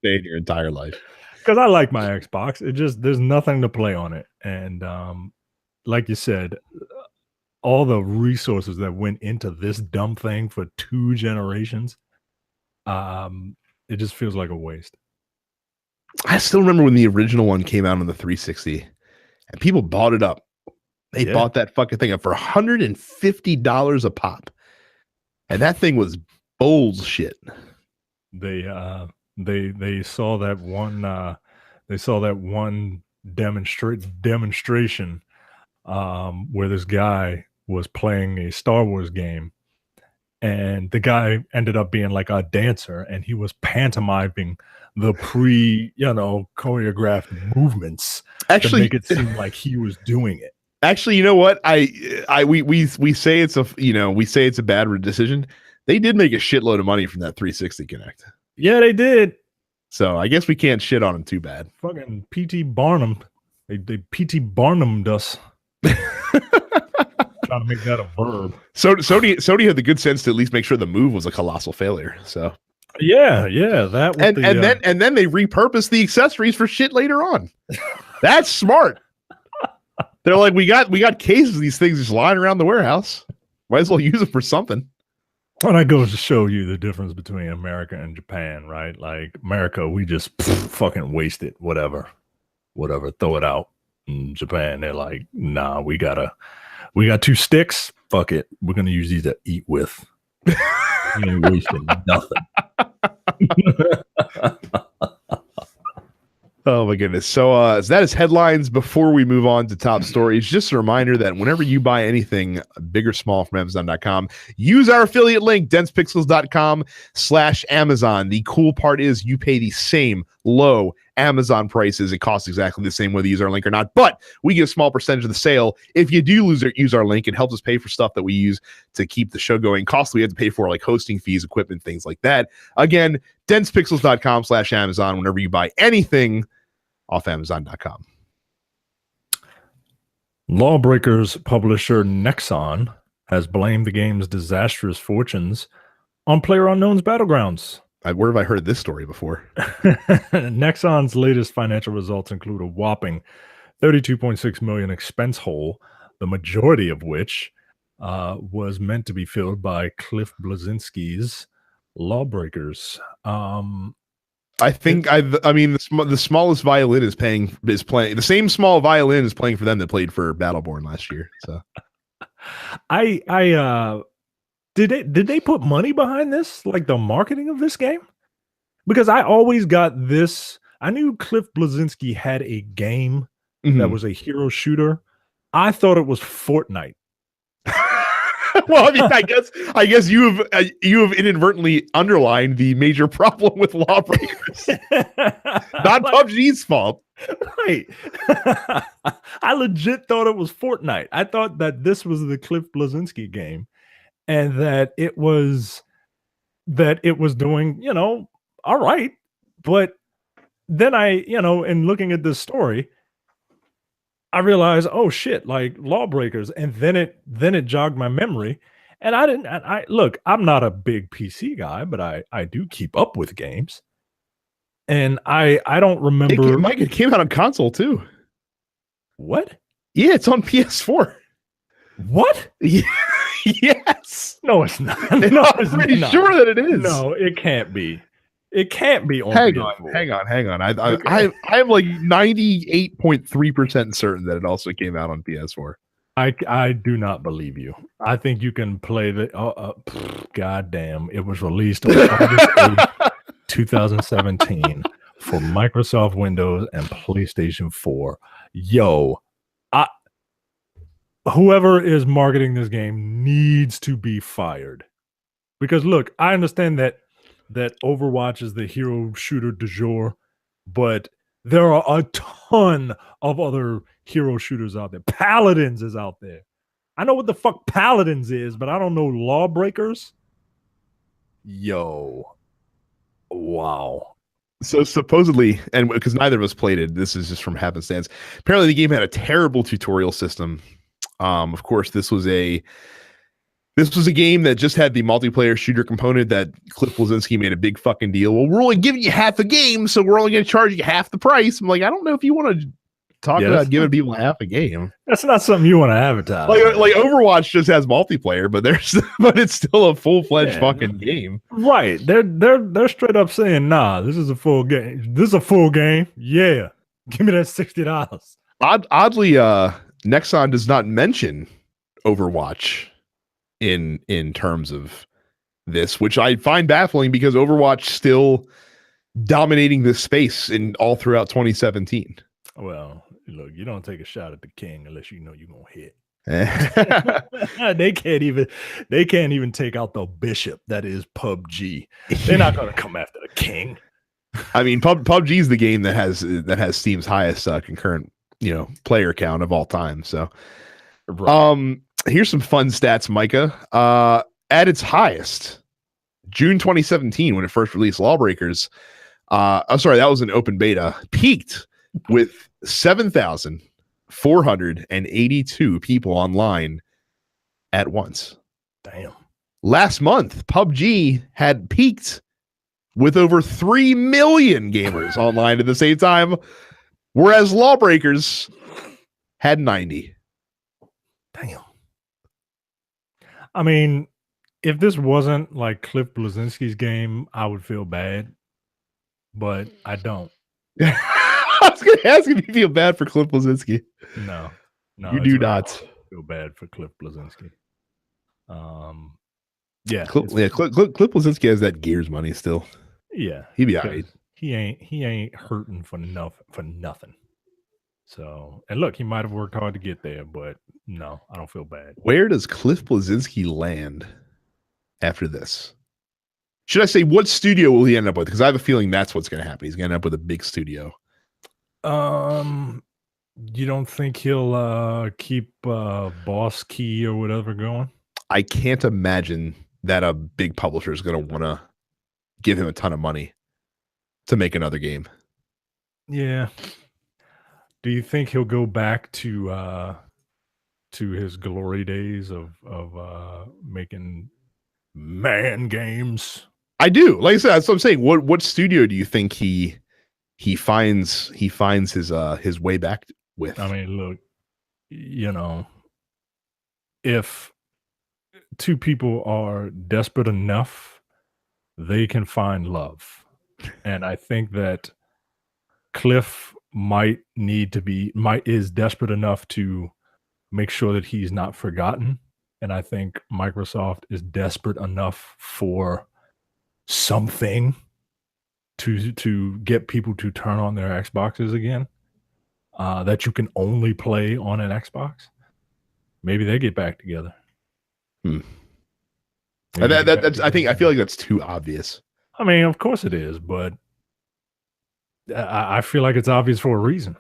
say in your entire life. Because I like my Xbox. There's nothing to play on it, and like you said. All the resources that went into this dumb thing for 2 generations, it just feels like a waste. I still remember when the original one came out on the 360 and people bought it up. They bought that fucking thing up for $150 a pop. And that thing was bullshit. They saw that one demonstration where this guy was playing a Star Wars game, and the guy ended up being like a dancer, and he was pantomiming the choreographed movements to make it seem like he was doing it. Actually, you know what? We say it's a bad decision. They did make a shitload of money from that 360 Kinect. Yeah, they did. So I guess we can't shit on them too bad. Fucking P.T. Barnum. They P.T. Barnumed us. Trying to make that a verb. So Sony had the good sense to at least make sure the Move was a colossal failure. So yeah, that was and then they repurposed the accessories for shit later on. That's smart. They're like, we got cases of these things just lying around the warehouse. Might as well use them for something. And that goes to show you the difference between America and Japan, right? Like, America, we just fucking waste it, whatever, throw it out. In Japan, they're like, nah, we got 2 sticks. Fuck it. We're going to use these to eat with. You ain't wasting nothing. Oh my goodness. So that is headlines. Before we move on to top stories, just a reminder that whenever you buy anything big or small from Amazon.com, use our affiliate link, densepixels.com/Amazon. The cool part is you pay the same low Amazon prices. It costs exactly the same whether you use our link or not, but we get a small percentage of the sale. If you do use our link, it helps us pay for stuff that we use to keep the show going. Costs we have to pay for, like hosting fees, equipment, things like that. Again, densepixels.com/Amazon whenever you buy anything off Amazon.com. Lawbreakers publisher Nexon has blamed the game's disastrous fortunes on PlayerUnknown's Battlegrounds. Where have I heard this story before? Nexon's latest financial results include a whopping $32.6 million expense hole, the majority of which was meant to be filled by Cliff Bleszinski's Lawbreakers. I think the smallest violin is playing the same small violin is playing for them that played for Battleborn last year. So Did they put money behind this, like the marketing of this game? Because I always got this. I knew Cliff Bleszinski had a game that was a hero shooter. I thought it was Fortnite. Well, I mean, I guess you have inadvertently underlined the major problem with Lawbreakers. Not PUBG's fault. Right. I legit thought it was Fortnite. I thought that this was the Cliff Bleszinski game, and that it was doing, all right. But then in looking at this story, I realized, oh shit, like Lawbreakers, and then it jogged my memory. And I look, I'm not a big PC guy, but I do keep up with games. And I don't remember. Mike, it came out on console too. What? Yeah, it's on PS4. What? Yeah. Yes. No, it's not. No, I'm pretty sure that it is. No, it can't be. It can't be on PS4. Hang on. I'm like 98.3% certain that it also came out on PS4. I do not believe you. I think you can play the. God damn! It was released on August 8th, 2017 for Microsoft Windows and PlayStation 4. Yo, whoever is marketing this game needs to be fired. Because look, I understand that Overwatch is the hero shooter du jour, but there are a ton of other hero shooters out there. Paladins is out there. I know what the fuck Paladins is, but I don't know Lawbreakers. Yo. Wow. So supposedly, and because neither of us played it, this is just from happenstance. Apparently the game had a terrible tutorial system. Of course, this was a game that just had the multiplayer shooter component that Cliff Bleszinski made a big fucking deal. Well, we're only giving you half the game, so we're only going to charge you half the price. I'm like, I don't know if you want to talk about giving people half a game. That's not something you want to advertise. Like Overwatch just has multiplayer, but but it's still a full-fledged fucking game. Right. They're straight up saying, nah, this is a full game. This is a full game. Yeah. Give me that $60. Oddly, Nexon does not mention Overwatch in terms of this, which I find baffling because Overwatch still dominating this space in all throughout 2017. Well, look, you don't take a shot at the king unless you know you're gonna hit. They can't even take out the bishop that is PUBG. They're not gonna come after the king. I mean, PUBG is the game that has Steam's highest concurrent player count of all time. So, right. Here's some fun stats, Micah. At its highest, June 2017, when it first released, Lawbreakers. I'm sorry, that was an open beta. Peaked with 7,482 people online at once. Damn. Last month, PUBG had peaked with over 3 million gamers online at the same time, whereas Lawbreakers had 90. Damn. I mean, if this wasn't like Cliff Bleszinski's game, I would feel bad, but I don't. I was going to ask if you feel bad for Cliff Bleszinski. No, you do not feel bad for Cliff Bleszinski. Cliff Bleszinski has that Gears money still. Yeah, he'd be all right. He ain't hurting for nothing. So, and look, he might have worked hard to get there, but no, I don't feel bad. Where does Cliff Bleszinski land after this? Should I say what studio will he end up with? Because I have a feeling that's what's going to happen. He's going to end up with a big studio. You don't think he'll keep Boss Key or whatever going? I can't imagine that a big publisher is going to want to give him a ton of money to make another game. Yeah. Do you think he'll go back to his glory days of making man games? I do. Like I said, that's what I'm saying. What studio do you think he finds his way back with? I mean, look, if two people are desperate enough, they can find love. And I think that Cliff is desperate enough to make sure that he's not forgotten And I think Microsoft is desperate enough for something to get people to turn on their Xboxes again, that you can only play on an Xbox. Maybe they get back together. I feel like that's too obvious. I mean, of course it is, but I feel like it's obvious for a reason.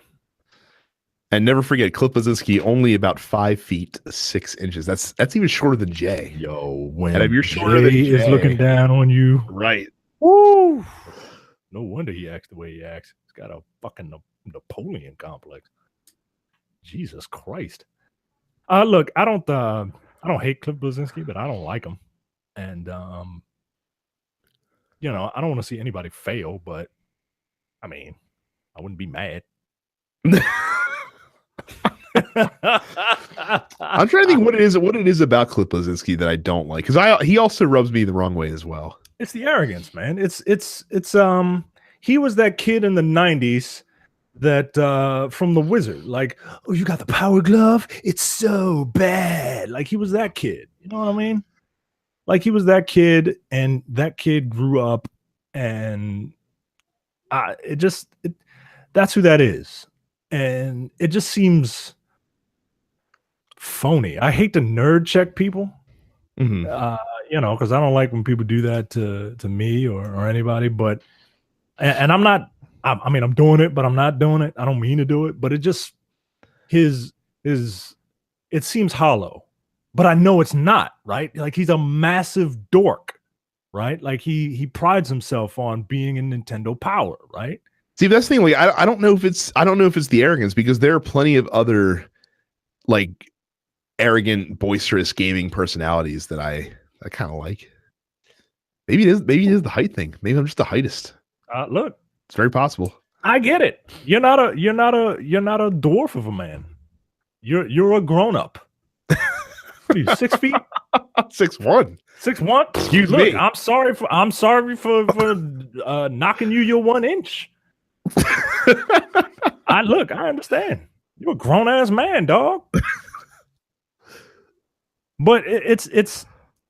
And never forget, Cliff Bleszinski only about 5 feet 6 inches. That's even shorter than Jay. Yo, when and if you're shorter than Jay, is looking down on you, right? Woo! No wonder he acts the way he acts. He's got a fucking Napoleon complex. Jesus Christ. Look, I don't hate Cliff Bleszinski, but I don't like him. And you know, I don't want to see anybody fail, but I mean, I wouldn't be mad. I'm trying to think what it is about Cliff Bleszinski that I don't like, because he also rubs me the wrong way as well. It's the arrogance, man. It's he was that kid in the 90s that from The Wizard, like, oh, you got the power glove? It's so bad. Like, he was that kid. You know what I mean? Like, he was that kid, and that kid grew up, and that's who that is. And it just seems phony. I hate to nerd check people. Mm-hmm. You know, because I don't like when people do that to me or anybody. But and I'm not. I mean, I'm doing it, but I'm not doing it. I don't mean to do it, but it just it seems hollow. But I know it's not, right? Like, he's a massive dork, right? Like, he prides himself on being in Nintendo Power, right? See, that's the thing. Like, I don't know if it's the arrogance, because there are plenty of other like arrogant, boisterous gaming personalities that I kind of like. Maybe it is the height thing. Maybe I'm just the heightist. Look, it's very possible. I get it. You're not a dwarf of a man. You're a grown up. What are you, 6 feet? 6'1". 6'1". Excuse me. me. I'm sorry for knocking you your 1 inch. I understand. You're a grown ass man, dog. But it's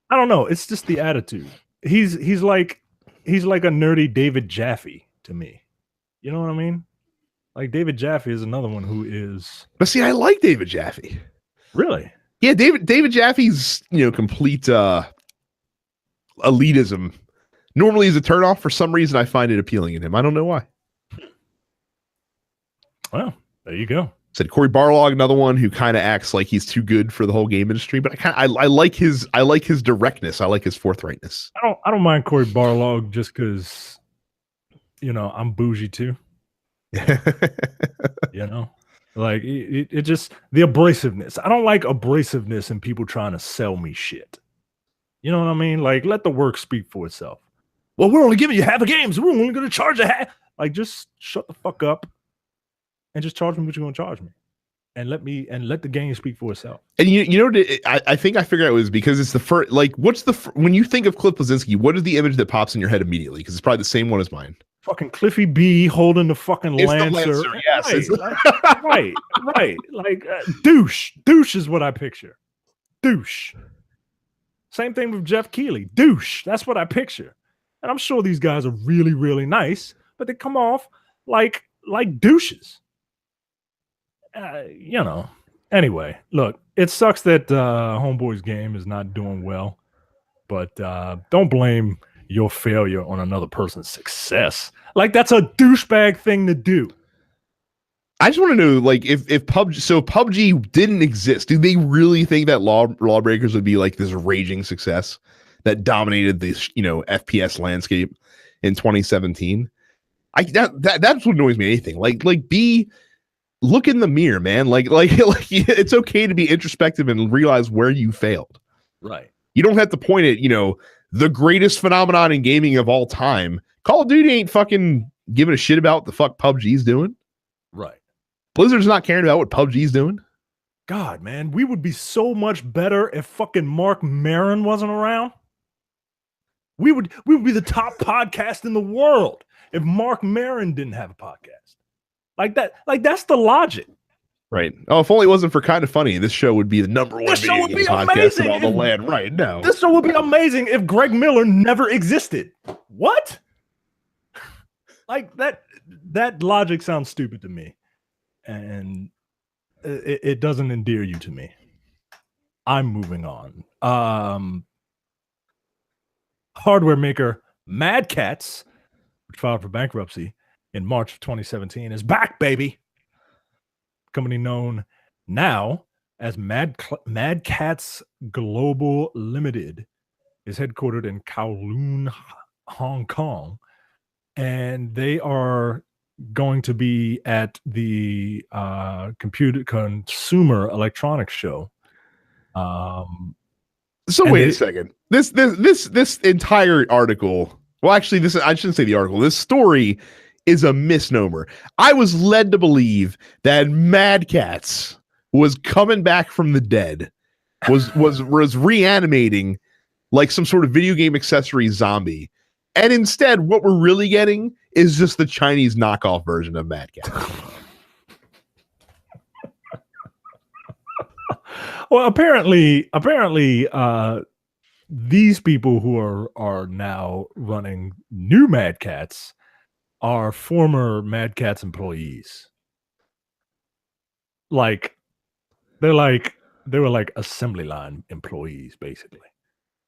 I don't know. It's just the attitude. He's like a nerdy David Jaffe to me. You know what I mean? Like, David Jaffe is another one who is. But see, I like David Jaffe. Really? Yeah, David Jaffe's, complete elitism normally is a turnoff. For some reason, I find it appealing in him. I don't know why. Well, there you go. Said Cory Barlog, another one who kind of acts like he's too good for the whole game industry, but I like his directness. I like his forthrightness. I don't mind Cory Barlog just because, I'm bougie too. Like, it just, the abrasiveness. I don't like abrasiveness and people trying to sell me shit. You know what I mean? Like, let the work speak for itself. Well, we're only giving you half a game, so we're only going to charge a half. Like, just shut the fuck up and just charge me what you're going to charge me, and let the game speak for itself. And I think I figured out it was because it's the first. Like, when you think of Cliff Bleszinski, what is the image that pops in your head immediately? Because it's probably the same one as mine. Fucking Cliffy B holding the fucking Lancer. Yes, right. Like, douche is what I picture. Douche. Same thing with Jeff Keighley. Douche. That's what I picture. And I'm sure these guys are really, really nice, but they come off like douches. Anyway, look, it sucks that Homeboy's game is not doing well, but don't blame your failure on another person's success. Like, that's a douchebag thing to do. I just want to know, like, if PUBG didn't exist, do they really think that Lawbreakers would be like this raging success that dominated this, FPS landscape in 2017? That's what annoys me. Anything like look in the mirror, man. Like it's okay to be introspective and realize where you failed. Right. You don't have to point at, the greatest phenomenon in gaming of all time. Call of Duty ain't fucking giving a shit about what the fuck PUBG's doing. Right. Blizzard's not caring about what PUBG's doing. God, man, we would be so much better if fucking Mark Maron wasn't around. We would be the top podcast in the world if Mark Maron didn't have a podcast. Like that. Like, that's the logic. Right. Oh, if only it wasn't for Kind of Funny, this show would be the number one video game podcast of all the land right now. This show would be amazing if Greg Miller never existed. What? Like that logic sounds stupid to me. And it doesn't endear you to me. I'm moving on. Hardware maker MadCatz, which filed for bankruptcy in March of 2017, is back, baby. Company known now as MadCatz Global Limited is headquartered in Kowloon, Hong Kong, and they are going to be at the Consumer Electronics Show. So wait a second. This entire article. Well, actually, I shouldn't say the article. This story is a misnomer. I was led to believe that MadCatz was coming back from the dead, was reanimating like some sort of video game accessory zombie. And instead, what we're really getting is just the Chinese knockoff version of MadCatz. Well, apparently, these people who are now running new MadCatz are former MadCatz employees. Like they were like assembly line employees, basically.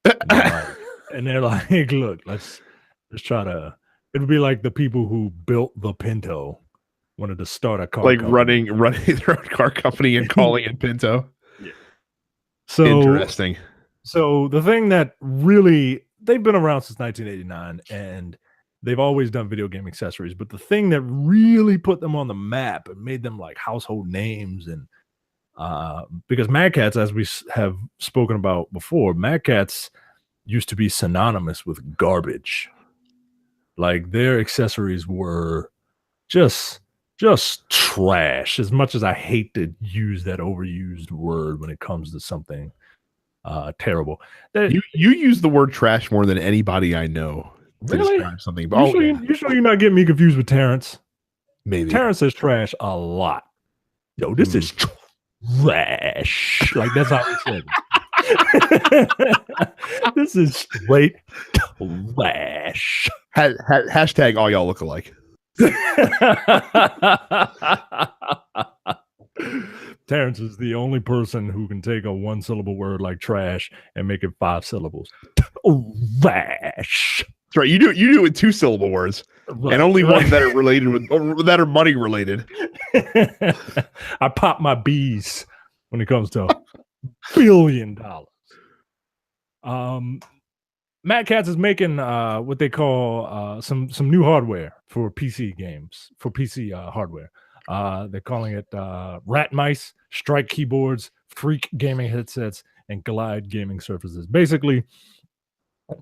And they're like, look, let's try to. It would be like the people who built the Pinto wanted to start a car, like company. running their own car company and calling it Pinto. Yeah. So interesting. So the thing that really, they've been around since 1989 and they've always done video game accessories, but the thing that really put them on the map and made them like household names, and because MadCatz, as we have spoken about before, MadCatz used to be synonymous with garbage. Like their accessories were just trash. As much as I hate to use that overused word when it comes to something terrible. You use the word trash more than anybody I know to describe something. You sure you're not getting me confused with Terrence? Maybe. Terrence says trash a lot. Yo, this is trash. Like that's how he said it. This is straight trash. Hashtag all y'all look alike. Terrence is the only person who can take a one-syllable word like trash and make it 5 syllables. Trash. That's right. You do it with 2-syllable words, and only ones that are related with, or that are money related. I pop my B's when it comes to $1 billion. MadCatz is making what they call some new hardware for PC games, for PC hardware. They're calling it Rat Mice, Strike keyboards, Freak gaming headsets, and Glide gaming surfaces. Basically,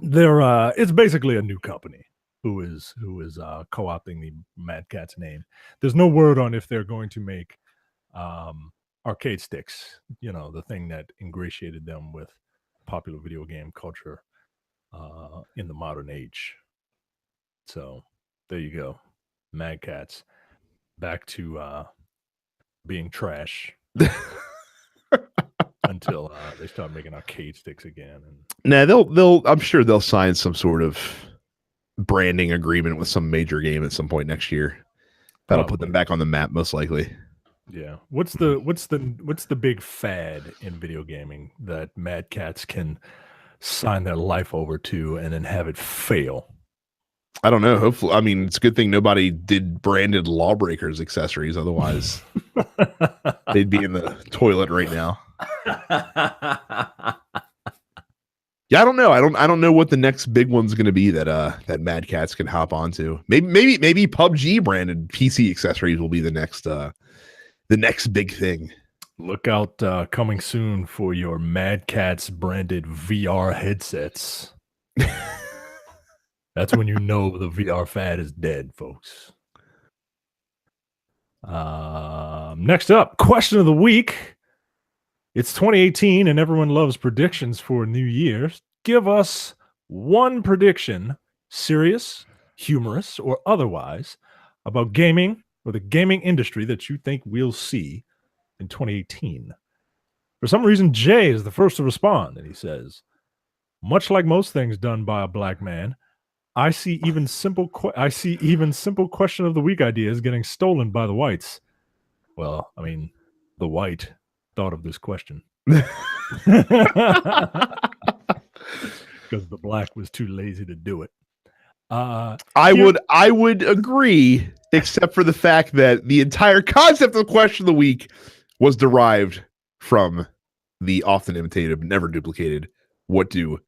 it's basically a new company who is co-opting the MadCatz name. There's no word on if they're going to make arcade sticks, the thing that ingratiated them with popular video game culture in the modern age. So there you go. MadCatz back to being trash until they start making arcade sticks again. Nah, they'll I'm sure they'll sign some sort of branding agreement with some major game at some point next year. That'll put them back on the map, most likely. Yeah. What's the big fad in video gaming that MadCatz can sign their life over to and then have it fail? I don't know. Hopefully, I mean, it's a good thing nobody did branded Lawbreakers accessories. Otherwise, they'd be in the toilet right now. Yeah, I don't know. I don't know what the next big one's going to be that MadCatz can hop onto. Maybe PUBG branded PC accessories will be the next big thing. Look out, coming soon for your MadCatz branded VR headsets. That's when you know the VR fad is dead, folks. Next up, question of the week. It's 2018 and everyone loves predictions for New Year's. Give us one prediction, serious, humorous, or otherwise, about gaming or the gaming industry that you think we'll see in 2018. For some reason, Jay is the first to respond, and he says, much like most things done by a black man, I see even simple question of the week ideas getting stolen by the whites. Well, I mean, the white thought of this question. Because the black was too lazy to do it. I would agree, except for the fact that the entire concept of the question of the week was derived from the often imitated, never duplicated, what do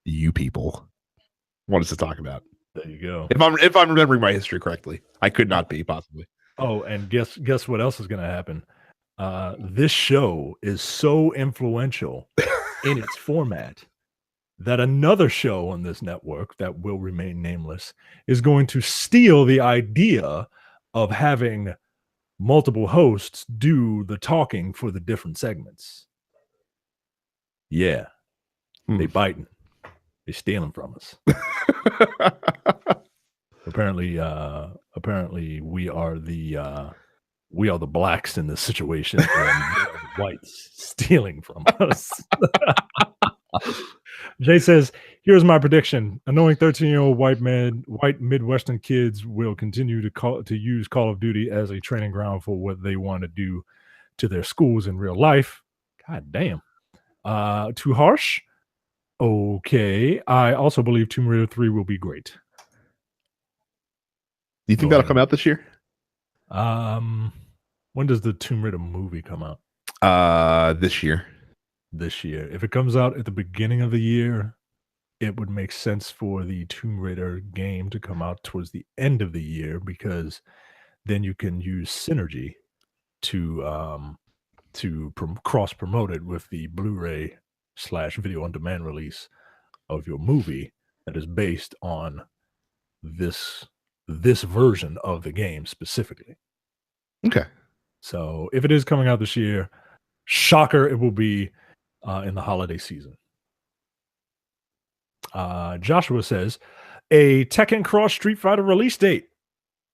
you people want us to talk about? There you go. If I'm remembering my history correctly, I could not be possibly. Oh, and guess what else is going to happen? This show is so influential in its format that another show on this network that will remain nameless is going to steal the idea of having multiple hosts do the talking for the different segments. Yeah, they biting. They stealing from us. Apparently we are the blacks in this situation, and the whites stealing from us. Jay says, here's my prediction. Annoying 13-year-old white Midwestern kids will continue to use Call of Duty as a training ground for what they want to do to their schools in real life. God damn. Too harsh? Okay. I also believe Tomb Raider 3 will be great. Do you think that'll come out this year? When does the Tomb Raider movie come out? This year. This year. If it comes out at the beginning of the year, it would make sense for the Tomb Raider game to come out towards the end of the year, because then you can use synergy to cross promote it with the Blu-ray / video on demand release of your movie that is based on this version of the game specifically. Okay. So if it is coming out this year, shocker, it will be in the holiday season. Joshua says, a Tekken Cross Street Fighter release date.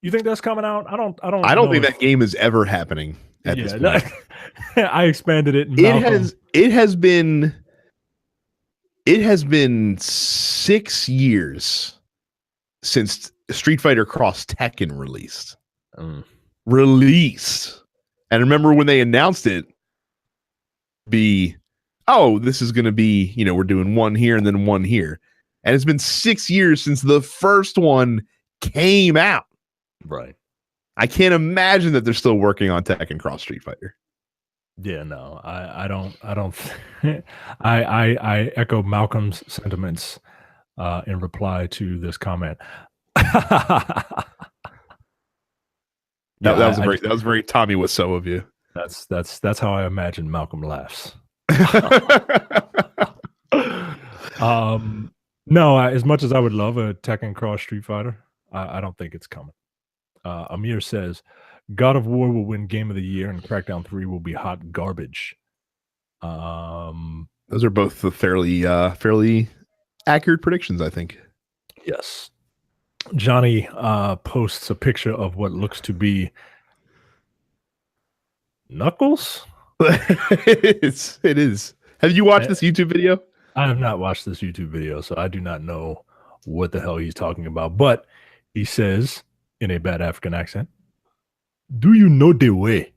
You think that's coming out? I don't think that game is ever happening at this point. I expanded it. It has been 6 years since Street Fighter Cross Tekken released. And remember when they announced it, this is going to be, we're doing one here and then one here. And it's been 6 years since the first one came out. Right. I can't imagine that they're still working on Tekken Cross Street Fighter. Yeah, no, I don't. I echo Malcolm's sentiments in reply to this comment. That was very Tommy Wiseau of you. That's how I imagine Malcolm laughs. No, as much as I would love a Tekken Cross Street Fighter, I don't think it's coming. Amir says, God of War will win Game of the Year and Crackdown 3 will be hot garbage. Those are both the fairly accurate predictions, I think. Yes. Johnny posts a picture of what looks to be Knuckles. It is. Have you watched this YouTube video? I have not watched this YouTube video, so I do not know what the hell he's talking about. But he says in a bad African accent, "Do you know the way?"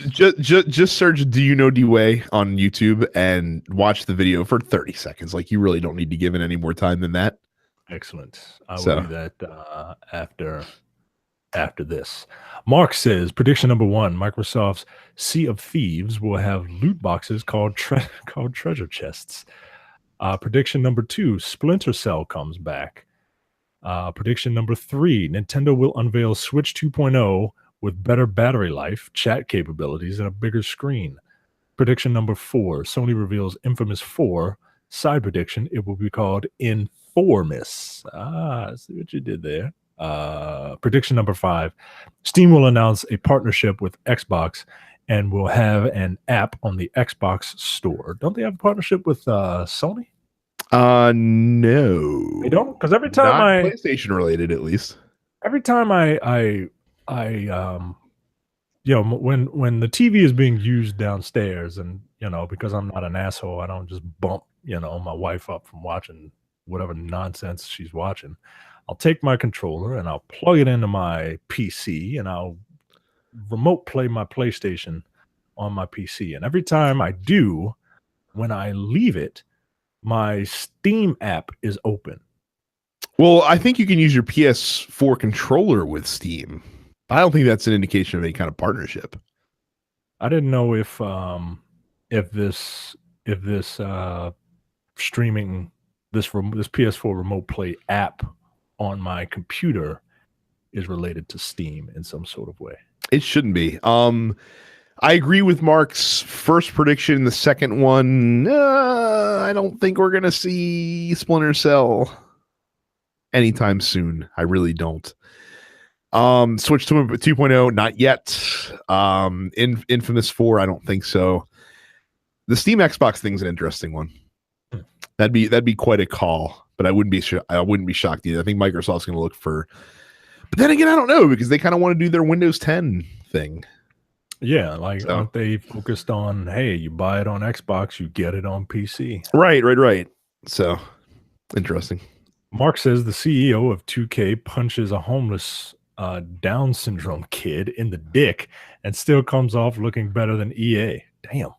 Just search "Do you know the way" on YouTube and watch the video for 30 seconds. Like, you really don't need to give it any more time than that. Excellent. I will do that after this. Mark says, prediction number 1, Microsoft's Sea of Thieves will have loot boxes called treasure chests. Prediction number 2, Splinter Cell comes back. Prediction number 3, Nintendo will unveil Switch 2.0 with better battery life, chat capabilities, and a bigger screen. Prediction number 4, Sony reveals Infamous 4. Side prediction, it will be called Informus. I see what you did there. Prediction number 5, Steam will announce a partnership with Xbox and will have an app on the Xbox store. Don't they have a partnership with Sony? No. They don't? Because every time PlayStation related, at least. Every time I when the TV is being used downstairs, and because I'm not an asshole, I don't just bump my wife up from watching whatever nonsense she's watching. I'll take my controller and I'll plug it into my PC and I'll remote play my PlayStation on my PC. And every time I do, when I leave it, my Steam app is open. Well, I think you can use your PS4 controller with Steam. I don't think that's an indication of any kind of partnership. I didn't know if this streaming this PS4 remote play app on my computer is related to Steam in some sort of way. It shouldn't be. I agree with Mark's first prediction. The second one, I don't think we're gonna see Splinter Cell anytime soon. I really don't. Switch to 2.0, not yet. Infamous 4, I don't think so. The Steam Xbox thing's an interesting one. That'd be quite a call, but I wouldn't be shocked either. I think Microsoft's going to look for, but then again, I don't know, because they kind of want to do their Windows 10 thing. Yeah, aren't they focused on, hey, you buy it on Xbox, you get it on PC? Right. So interesting. Mark says the CEO of 2K punches a homeless Down syndrome kid in the dick and still comes off looking better than EA. Damn.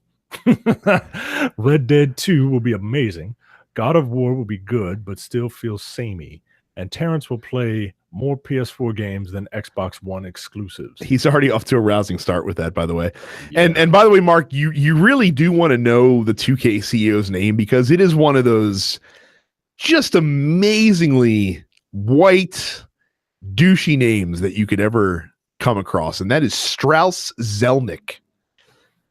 Red Dead 2 will be amazing. God of War will be good, but still feels samey. And Terrence will play more PS4 games than Xbox One exclusives. He's already off to a rousing start with that, by the way. Yeah. And by the way, Mark, you really do want to know the 2K CEO's name, because it is one of those just amazingly white, douchey names that you could ever come across, and that is Strauss Zelnick,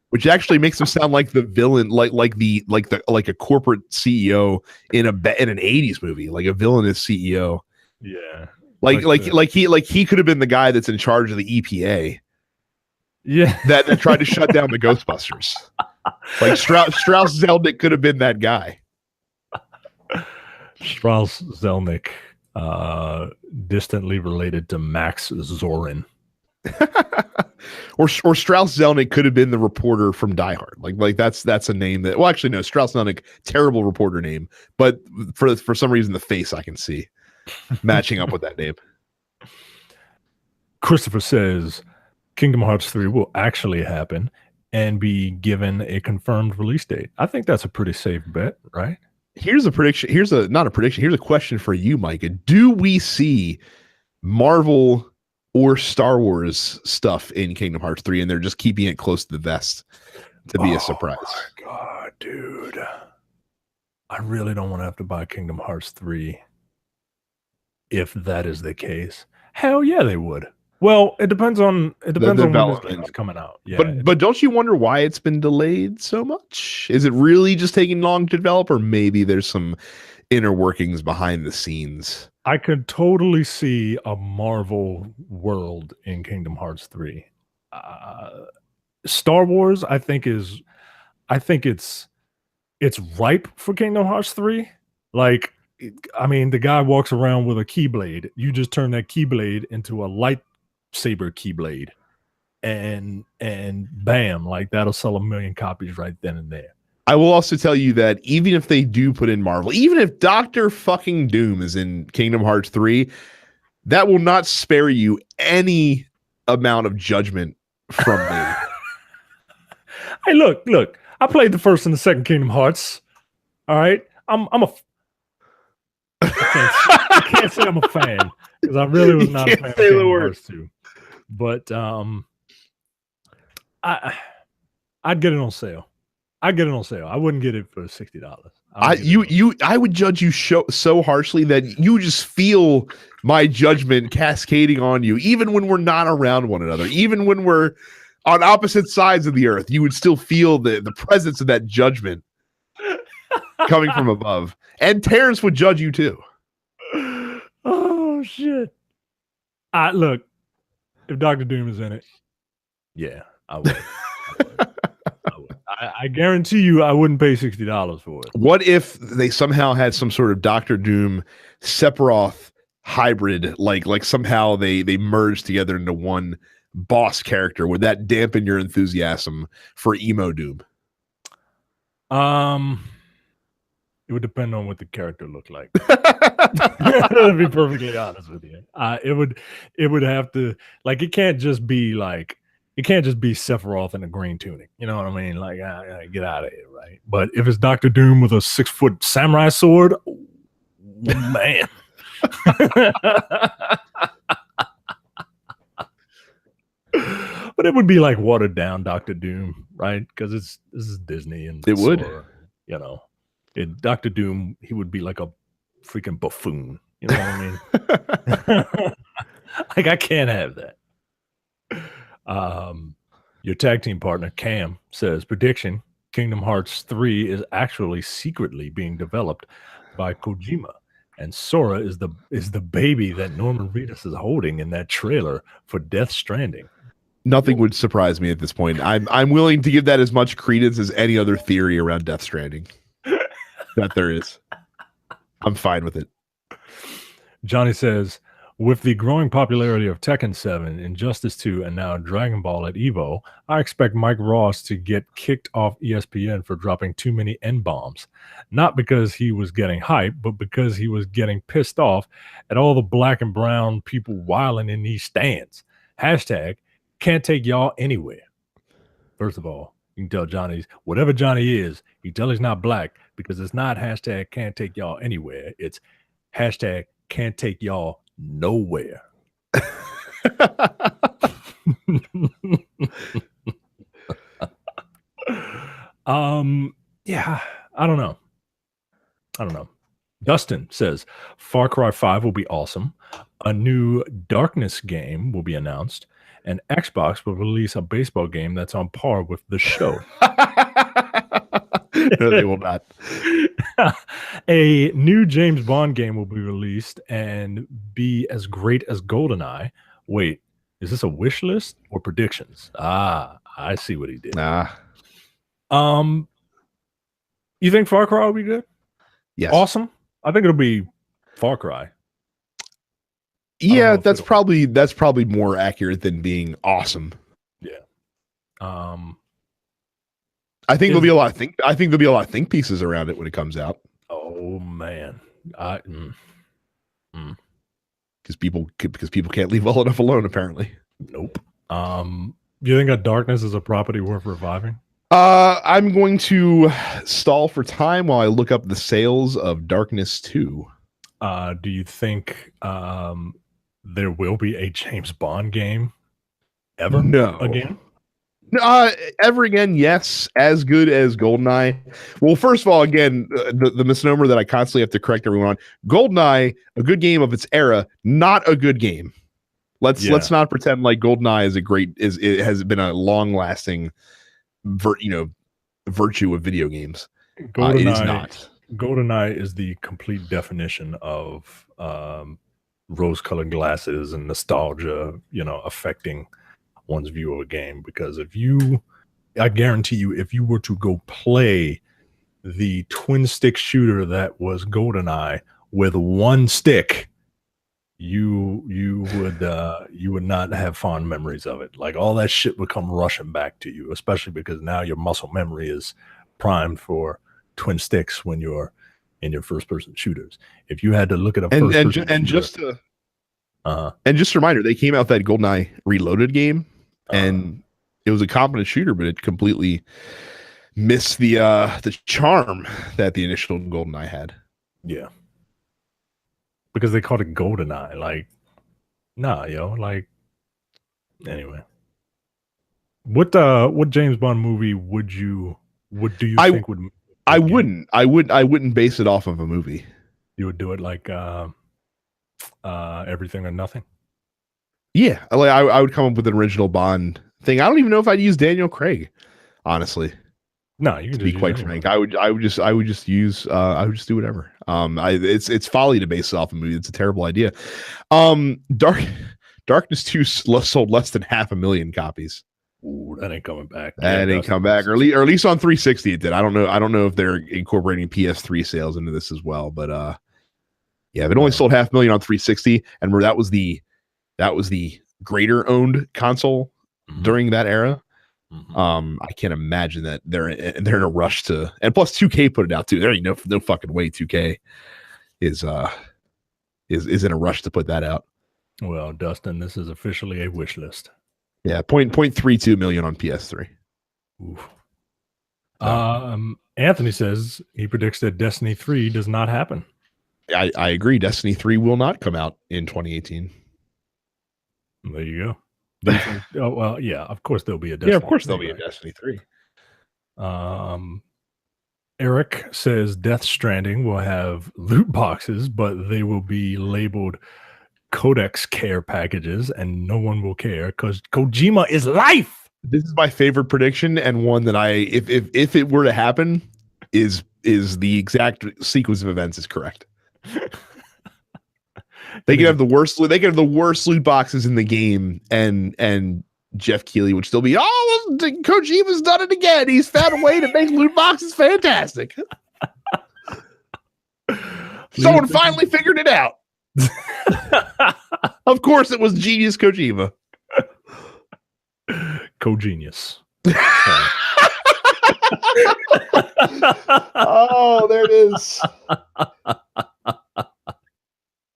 which actually makes him sound like the villain, like a corporate CEO in an 80s movie, like a villainous CEO. Yeah. Like he could have been the guy that's in charge of the EPA. Yeah. That tried to shut down the Ghostbusters. Like Strauss Zelnick could have been that guy. Strauss Zelnick, distantly related to Max Zorin. or Strauss Zelnick could have been the reporter from Die Hard. Like that's a name that, well, actually no, Strauss Zelnick, terrible reporter name, but for some reason the face I can see matching up with that name. Christopher says Kingdom Hearts 3 will actually happen and be given a confirmed release date. I think that's a pretty safe bet, right? Here's a prediction. Here's a question for you, Micah. Do we see Marvel or Star Wars stuff in Kingdom Hearts 3, and they're just keeping it close to the vest to be a surprise? Oh my God, dude. I really don't want to have to buy Kingdom Hearts 3 if that is the case. Hell yeah, they would. Well, it depends on when this game's coming out. Yeah, but don't you wonder why it's been delayed so much? Is it really just taking long to develop, or maybe there's some inner workings behind the scenes? I could totally see a Marvel world in Kingdom Hearts 3. Star Wars, I think it's ripe for Kingdom Hearts 3. Like, I mean, the guy walks around with a keyblade. You just turn that keyblade into a lightsaber keyblade, and bam, like that'll sell 1 million copies right then and there. I will also tell you that even if they do put in Marvel, even if Dr. fucking Doom is in Kingdom Hearts 3, that will not spare you any amount of judgment from me. Hey, look, I played the first and the second Kingdom Hearts. All right. I can't say I'm a fan, because I really was not a fan of Kingdom Hearts 2. But I'd get it on sale. I wouldn't get it for $60. I would judge you so harshly that you just feel my judgment cascading on you, even when we're not around one another, even when we're on opposite sides of the earth. You would still feel the presence of that judgment coming from above. And Terrence would judge you too. Oh shit! Look, if Dr. Doom is in it, yeah, I would. I guarantee you, I wouldn't pay $60 for it. What if they somehow had some sort of Dr. Doom Sephiroth hybrid? Like somehow they merged together into one boss character, would that dampen your enthusiasm for emo Doom? It would depend on what the character looked like. To be perfectly honest with you, it would have to, like, it can't just be Sephiroth in a green tunic. You know what I mean? Like, get out of here, right? But if it's Doctor Doom with a 6-foot samurai sword, oh, man. But it would be like watered down Doctor Doom, right? Because this is Disney, and it would, you know, Doctor Doom, he would be like a freaking buffoon. You know what I mean? Like, I can't have that. Your tag team partner Cam says, prediction: Kingdom Hearts 3 is actually secretly being developed by Kojima, and Sora is the baby that Norman Reedus is holding in that trailer for Death Stranding. Nothing would surprise me at this point. I'm willing to give that as much credence as any other theory around Death Stranding that there is. I'm fine with it. Johnny says, with the growing popularity of Tekken 7, Injustice 2, and now Dragon Ball at EVO, I expect Mike Ross to get kicked off ESPN for dropping too many N-bombs. Not because he was getting hype, but because he was getting pissed off at all the black and brown people wilding in these stands. Hashtag, can't take y'all anywhere. First of all, you can tell Johnny's, whatever Johnny is, you tell he's not black, because it's not hashtag can't take y'all anywhere. It's hashtag can't take y'all nowhere. Yeah, I don't know. Dustin says Far Cry 5 will be awesome. A new Darkness game will be announced, and Xbox will release a baseball game that's on par with the show. No, they will not. A new James Bond game will be released and be as great as GoldenEye. Wait, is this a wish list or predictions? Ah, I see what he did. You think Far Cry will be good? Yes. Awesome. I think it'll be Far Cry. Yeah, that's probably more accurate than being awesome. Yeah. I think there'll be a lot of think pieces around it when it comes out. Oh man. Because people can't leave well enough alone, apparently. Nope. You think that Darkness is a property worth reviving? I'm going to stall for time while I look up the sales of Darkness 2. Do you think there will be a James Bond game ever? No. Again? Ever again, yes. As good as GoldenEye. Well, first of all, again, the misnomer that I constantly have to correct everyone on. GoldenEye, a good game of its era, not a good game. Let's not pretend like GoldenEye it has been a long-lasting virtue of video games. It is not. GoldenEye is the complete definition of rose-colored glasses and nostalgia, affecting one's view of a game. Because I guarantee you, if you were to go play the twin stick shooter that was GoldenEye with one stick, you would not have fond memories of it. Like, all that shit would come rushing back to you, especially because now your muscle memory is primed for twin sticks when you're in your first person shooters. If you had to look at a just a reminder, they came out that GoldenEye Reloaded game, and it was a competent shooter, but it completely missed the charm that the initial GoldenEye had. Yeah, because they called it GoldenEye. Like, nah, like, anyway. What James Bond movie would you think would? I wouldn't base it off of a movie. You would do it like Everything or Nothing. Yeah, like I would come up with an original Bond thing. I don't even know if I'd use Daniel Craig, honestly. No, you can to be quite frank. I would just do whatever. It's folly to base it off a movie. It's a terrible idea. Darkness 2 sold less than 500,000 copies. Ooh, that ain't coming back. That ain't come back, or at least on 360 it did. I don't know if they're incorporating PS3 sales into this as well, but yeah, if it only sold 500,000 on 360, and that was the greater owned console during that era. Mm-hmm. I can't imagine that they're in a rush to, and plus 2K put it out too. There ain't no fucking way 2K is in a rush to put that out. Well, Dustin, this is officially a wish list. Yeah, 0.32 million on PS3. Oof. So. Anthony says he predicts that Destiny 3 does not happen. I agree. Destiny 3 will not come out in 2018. There you go. Oh well, yeah. Of course there'll be a Destiny. Yeah, of course 3, there'll be right? a Destiny 3. Eric says Death Stranding will have loot boxes, but they will be labeled Codex care packages, and no one will care because Kojima is life. This is my favorite prediction, and one that if it were to happen, is the exact sequence of events is correct. They could have the worst. They could have the worst loot boxes in the game, and Jeff Keighley would still be. Oh, Kojima's done it again. He's found a way to make loot boxes fantastic. Someone finally figured it out. Of course, it was genius Kojima. Koj-enius. Oh, there it is.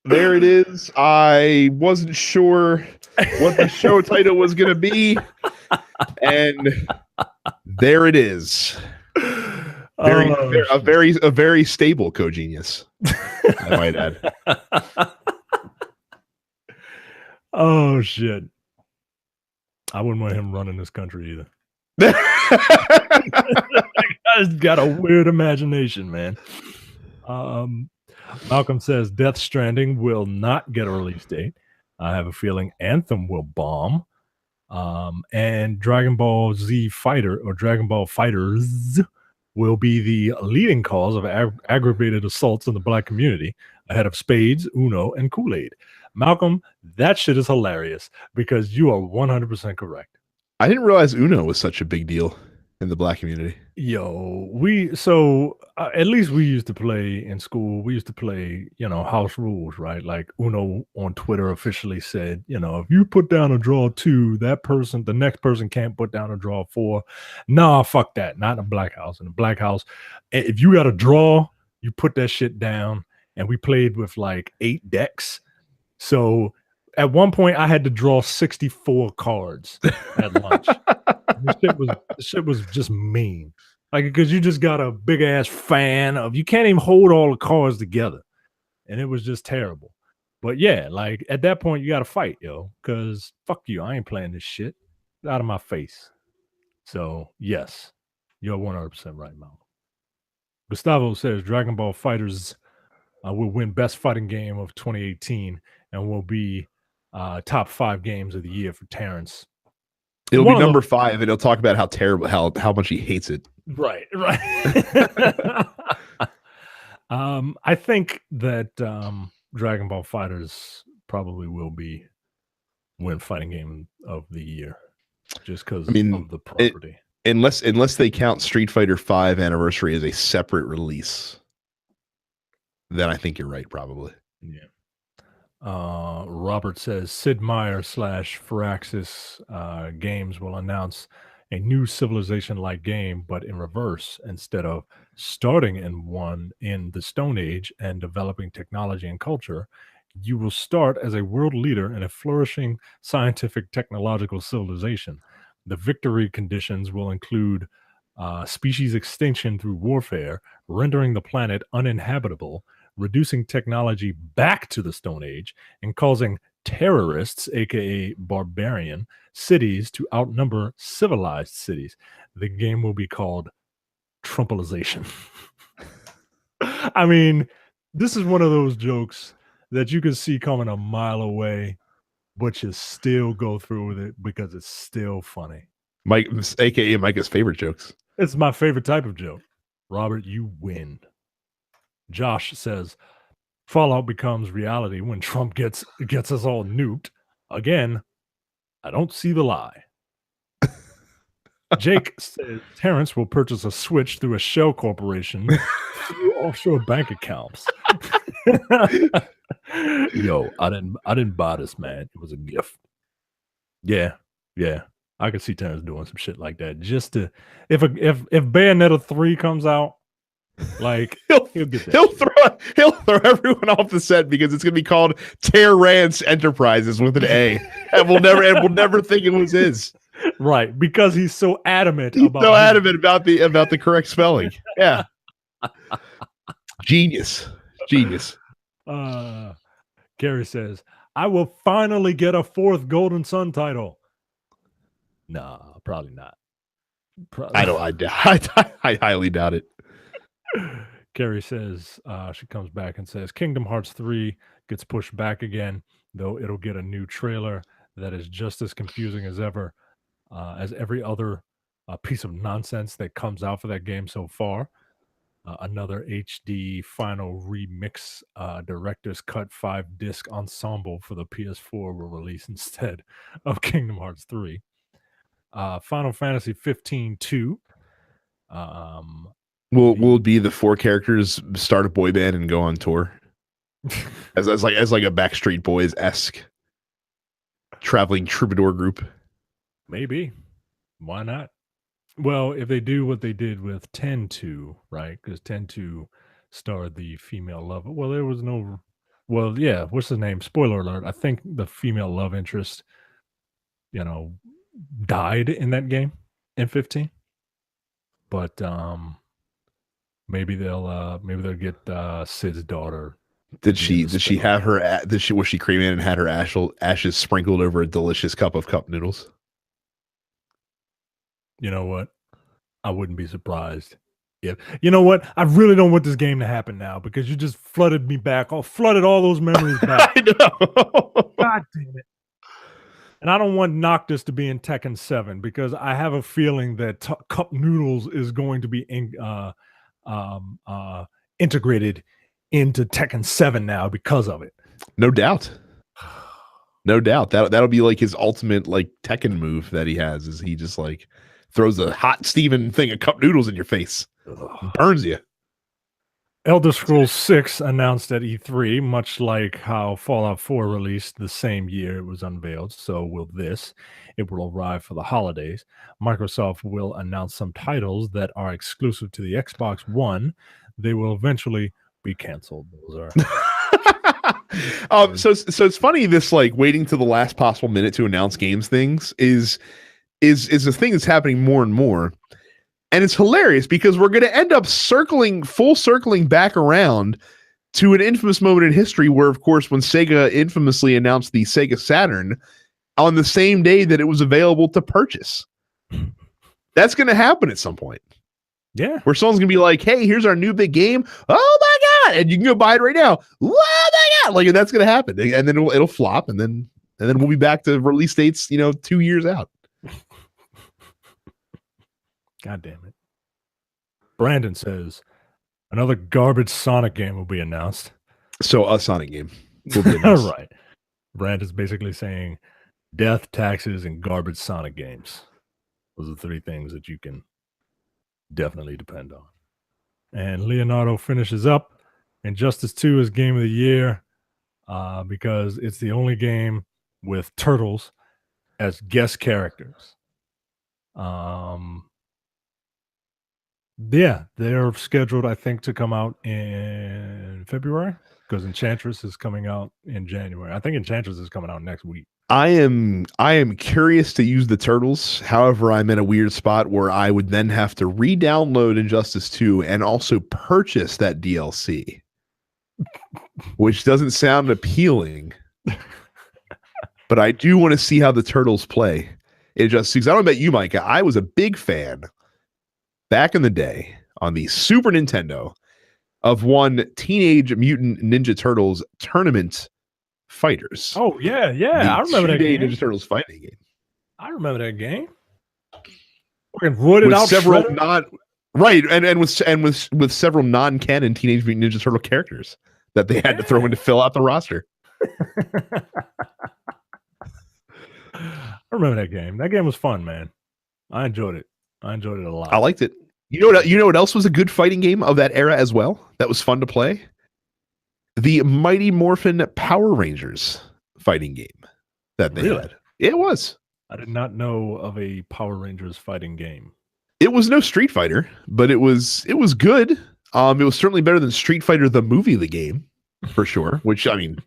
There it is. I wasn't sure what the show title was going to be, and there it is. A very stable Koj-enius, I might add. Oh shit! I wouldn't want him running this country either. He's got a weird imagination, man. Malcolm says Death Stranding will not get a release date. I have a feeling Anthem will bomb. And Dragon Ball Z Fighter or Dragon Ball Fighters will be the leading cause of aggravated assaults in the black community ahead of Spades, Uno, and Kool-Aid. Malcolm, that shit is hilarious because you are 100% correct. I didn't realize Uno was such a big deal in the black community. Yo, at least we used to play in school. We used to play, house rules, right? Like Uno on Twitter officially said, if you put down a draw 2, the next person can't put down a draw 4. Nah, fuck that. Not in a black house. In a black house, if you got a draw, you put that shit down. And we played with like 8 decks. So at one point, I had to draw 64 cards at lunch. The shit was just mean. Like, because you just got a big ass fan of, you can't even hold all the cards together. And it was just terrible. But yeah, like at that point, you got to fight, yo. Because fuck you. I ain't playing this shit. Out of my face. So, yes, you're 100% right, Malcolm. Gustavo says Dragon Ball Fighters will win Best Fighting Game of 2018 and will be top 5 games of the year for Terrence. It'll be number 5, and he'll talk about how terrible, how much he hates it. Right. I think that Dragon Ball Fighters probably will win Fighting Game of the year, just because of the property. Unless they count Street Fighter V Anniversary as a separate release, then I think you're right, probably. Yeah. Robert says Sid Meier / Firaxis Games will announce a new Civilization-like game, but in reverse. Instead of starting in the Stone Age and developing technology and culture, you will start as a world leader in a flourishing scientific technological civilization. The victory conditions will include species extinction through warfare, rendering the planet uninhabitable, reducing technology back to the Stone Age, and causing terrorists, aka barbarian, cities to outnumber civilized cities. The game will be called Trumpalization. I mean, this is one of those jokes that you can see coming a mile away, but you still go through with it because it's still funny. Mike, aka Micah's favorite jokes. It's my favorite type of joke. Robert, you win. Josh says Fallout becomes reality when Trump gets us all nuked. Again, I don't see the lie. Jake says Terrence will purchase a Switch through a shell corporation through offshore bank accounts. Yo, I didn't buy this, man. It was a gift. Yeah, yeah. I could see Terrence doing some shit like that just to if Bayonetta 3 comes out, like he'll get that. He'll throw everyone off the set because it's gonna be called Terrance Enterprises with an A, and we'll never think it was his. Right, because he's so adamant about the correct spelling. Yeah. Genius. Gary says, I will finally get a 4th Golden Sun title. Nah, probably not. I highly doubt it. Carrie says, she comes back and says, Kingdom Hearts 3 gets pushed back again, though it'll get a new trailer that is just as confusing as ever, as every other piece of nonsense that comes out for that game so far. Another HD final remix director's cut 5-disc ensemble for the PS4 will release instead of Kingdom Hearts 3. Final Fantasy 15-2. Will it be the 4 characters start a boy band and go on tour as like a Backstreet Boys-esque traveling troubadour group? Maybe. Why not? Well, if they do what they did with 10-2, right? Because 10-2 starred the female love. Well, there was no. Well, yeah. What's the name? Spoiler alert. I think the female love interest, died in that game in 15. But maybe they'll get Sid's daughter. Was she cremated and had her ashes sprinkled over a delicious cup of cup noodles? You know what? I wouldn't be surprised. Yeah. You know what? I really don't want this game to happen now because you just flooded all those memories back. I know. God damn it. And I don't want Noctis to be in Tekken 7 because I have a feeling that Cup Noodles is going to be integrated into Tekken 7 now because of it. No doubt. No doubt. That'll be like his ultimate like Tekken move that he has is he just like throws a hot steaming thing of cup noodles in your face. Burns you. Elder Scrolls 6 announced at E3, much like how Fallout 4 released the same year it was unveiled. So will this. It will arrive for the holidays. Microsoft will announce some titles that are exclusive to the Xbox One. They will eventually be canceled. Those are. So it's funny. This like waiting to the last possible minute to announce games things is a thing that's happening more and more. And it's hilarious because we're going to end up circling back around to an infamous moment in history where, of course, when Sega infamously announced the Sega Saturn on the same day that it was available to purchase. That's going to happen at some point. Yeah. Where someone's going to be like, hey, here's our new big game. Oh, my God. And you can go buy it right now. Oh, my God. Like, that's going to happen. And then it'll flop. And then we'll be back to release dates, 2 years out. God damn it. Brandon says another garbage Sonic game will be announced. So a Sonic game will be announced. Right. Brandon's basically saying death, taxes, and garbage Sonic games. Those are 3 things that you can definitely depend on. And Leonardo finishes up. Injustice 2 is game of the year because it's the only game with turtles as guest characters. Yeah, they're scheduled, I think, to come out in February because Enchantress is coming out in January. I think Enchantress is coming out next week. I am curious to use the turtles. However, I'm in a weird spot where I would then have to re-download Injustice 2 and also purchase that DLC, which doesn't sound appealing. But I do want to see how the turtles play. Injustice 2. I don't know about you, Micah. I was a big fan back in the day on the Super Nintendo of one Teenage Mutant Ninja Turtles tournament fighters. Oh, yeah. I remember that game. Ninja Turtles fighting game. I remember that game. Fucking roided out several Shredder. with several non-canon Teenage Mutant Ninja Turtle characters that they had to throw in to fill out the roster. I remember that game. That game was fun, man. I enjoyed it. A lot. I liked it. You know what else was a good fighting game of that era as well? That was fun to play? The Mighty Morphin Power Rangers fighting game that they had. It was. I did not know of a Power Rangers fighting game. It was no Street Fighter, but it was good. It was certainly better than Street Fighter the movie, the game, for sure. Which, I mean,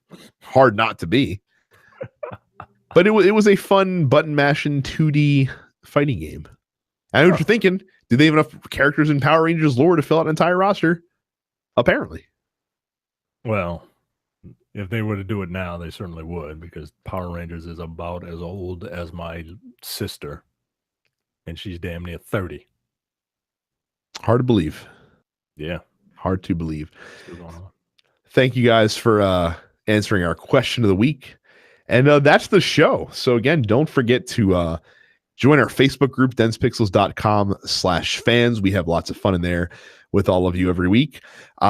hard not to be. But it was a fun button mashing 2D fighting game. I know what you're thinking. Do they have enough characters in Power Rangers lore to fill out an entire roster? Apparently. Well, if they were to do it now, they certainly would, because Power Rangers is about as old as my sister, and she's damn near 30. Hard to believe. Yeah. Hard to believe. Thank you guys for answering our question of the week. And that's the show. So again, don't forget to join our Facebook group, densepixels.com/fans. We have lots of fun in there with all of you every week.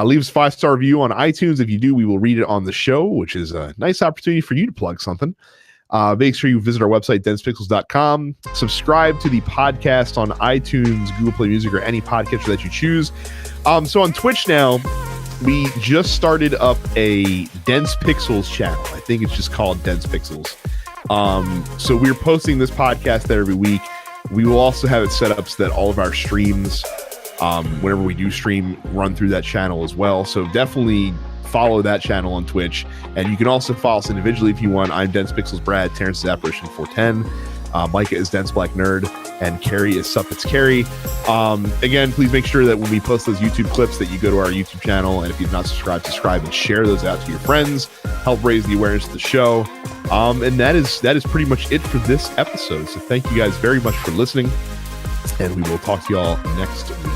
Leave us a 5-star review on iTunes. If you do, we will read it on the show, which is a nice opportunity for you to plug something. Make sure you visit our website, densepixels.com. Subscribe to the podcast on iTunes, Google Play Music, or any podcatcher that you choose. So on Twitch now, we just started up a Dense Pixels channel. I think it's just called Dense Pixels. So we're posting this podcast there every week. We will also have it set up so that all of our streams, whenever we do stream, run through that channel as well. So definitely follow that channel on Twitch. And you can also follow us individually if you want. I'm Dense Pixels Brad, Terrence is Apparition 410, Micah is Dense Black Nerd, and Carrie is Suffix Carrie. Again, please make sure that when we post those YouTube clips that you go to our YouTube channel, and if you've not subscribed, subscribe and share those out to your friends. Help raise the awareness of the show. And that is pretty much it for this episode. So thank you guys very much for listening, and we will talk to y'all next week.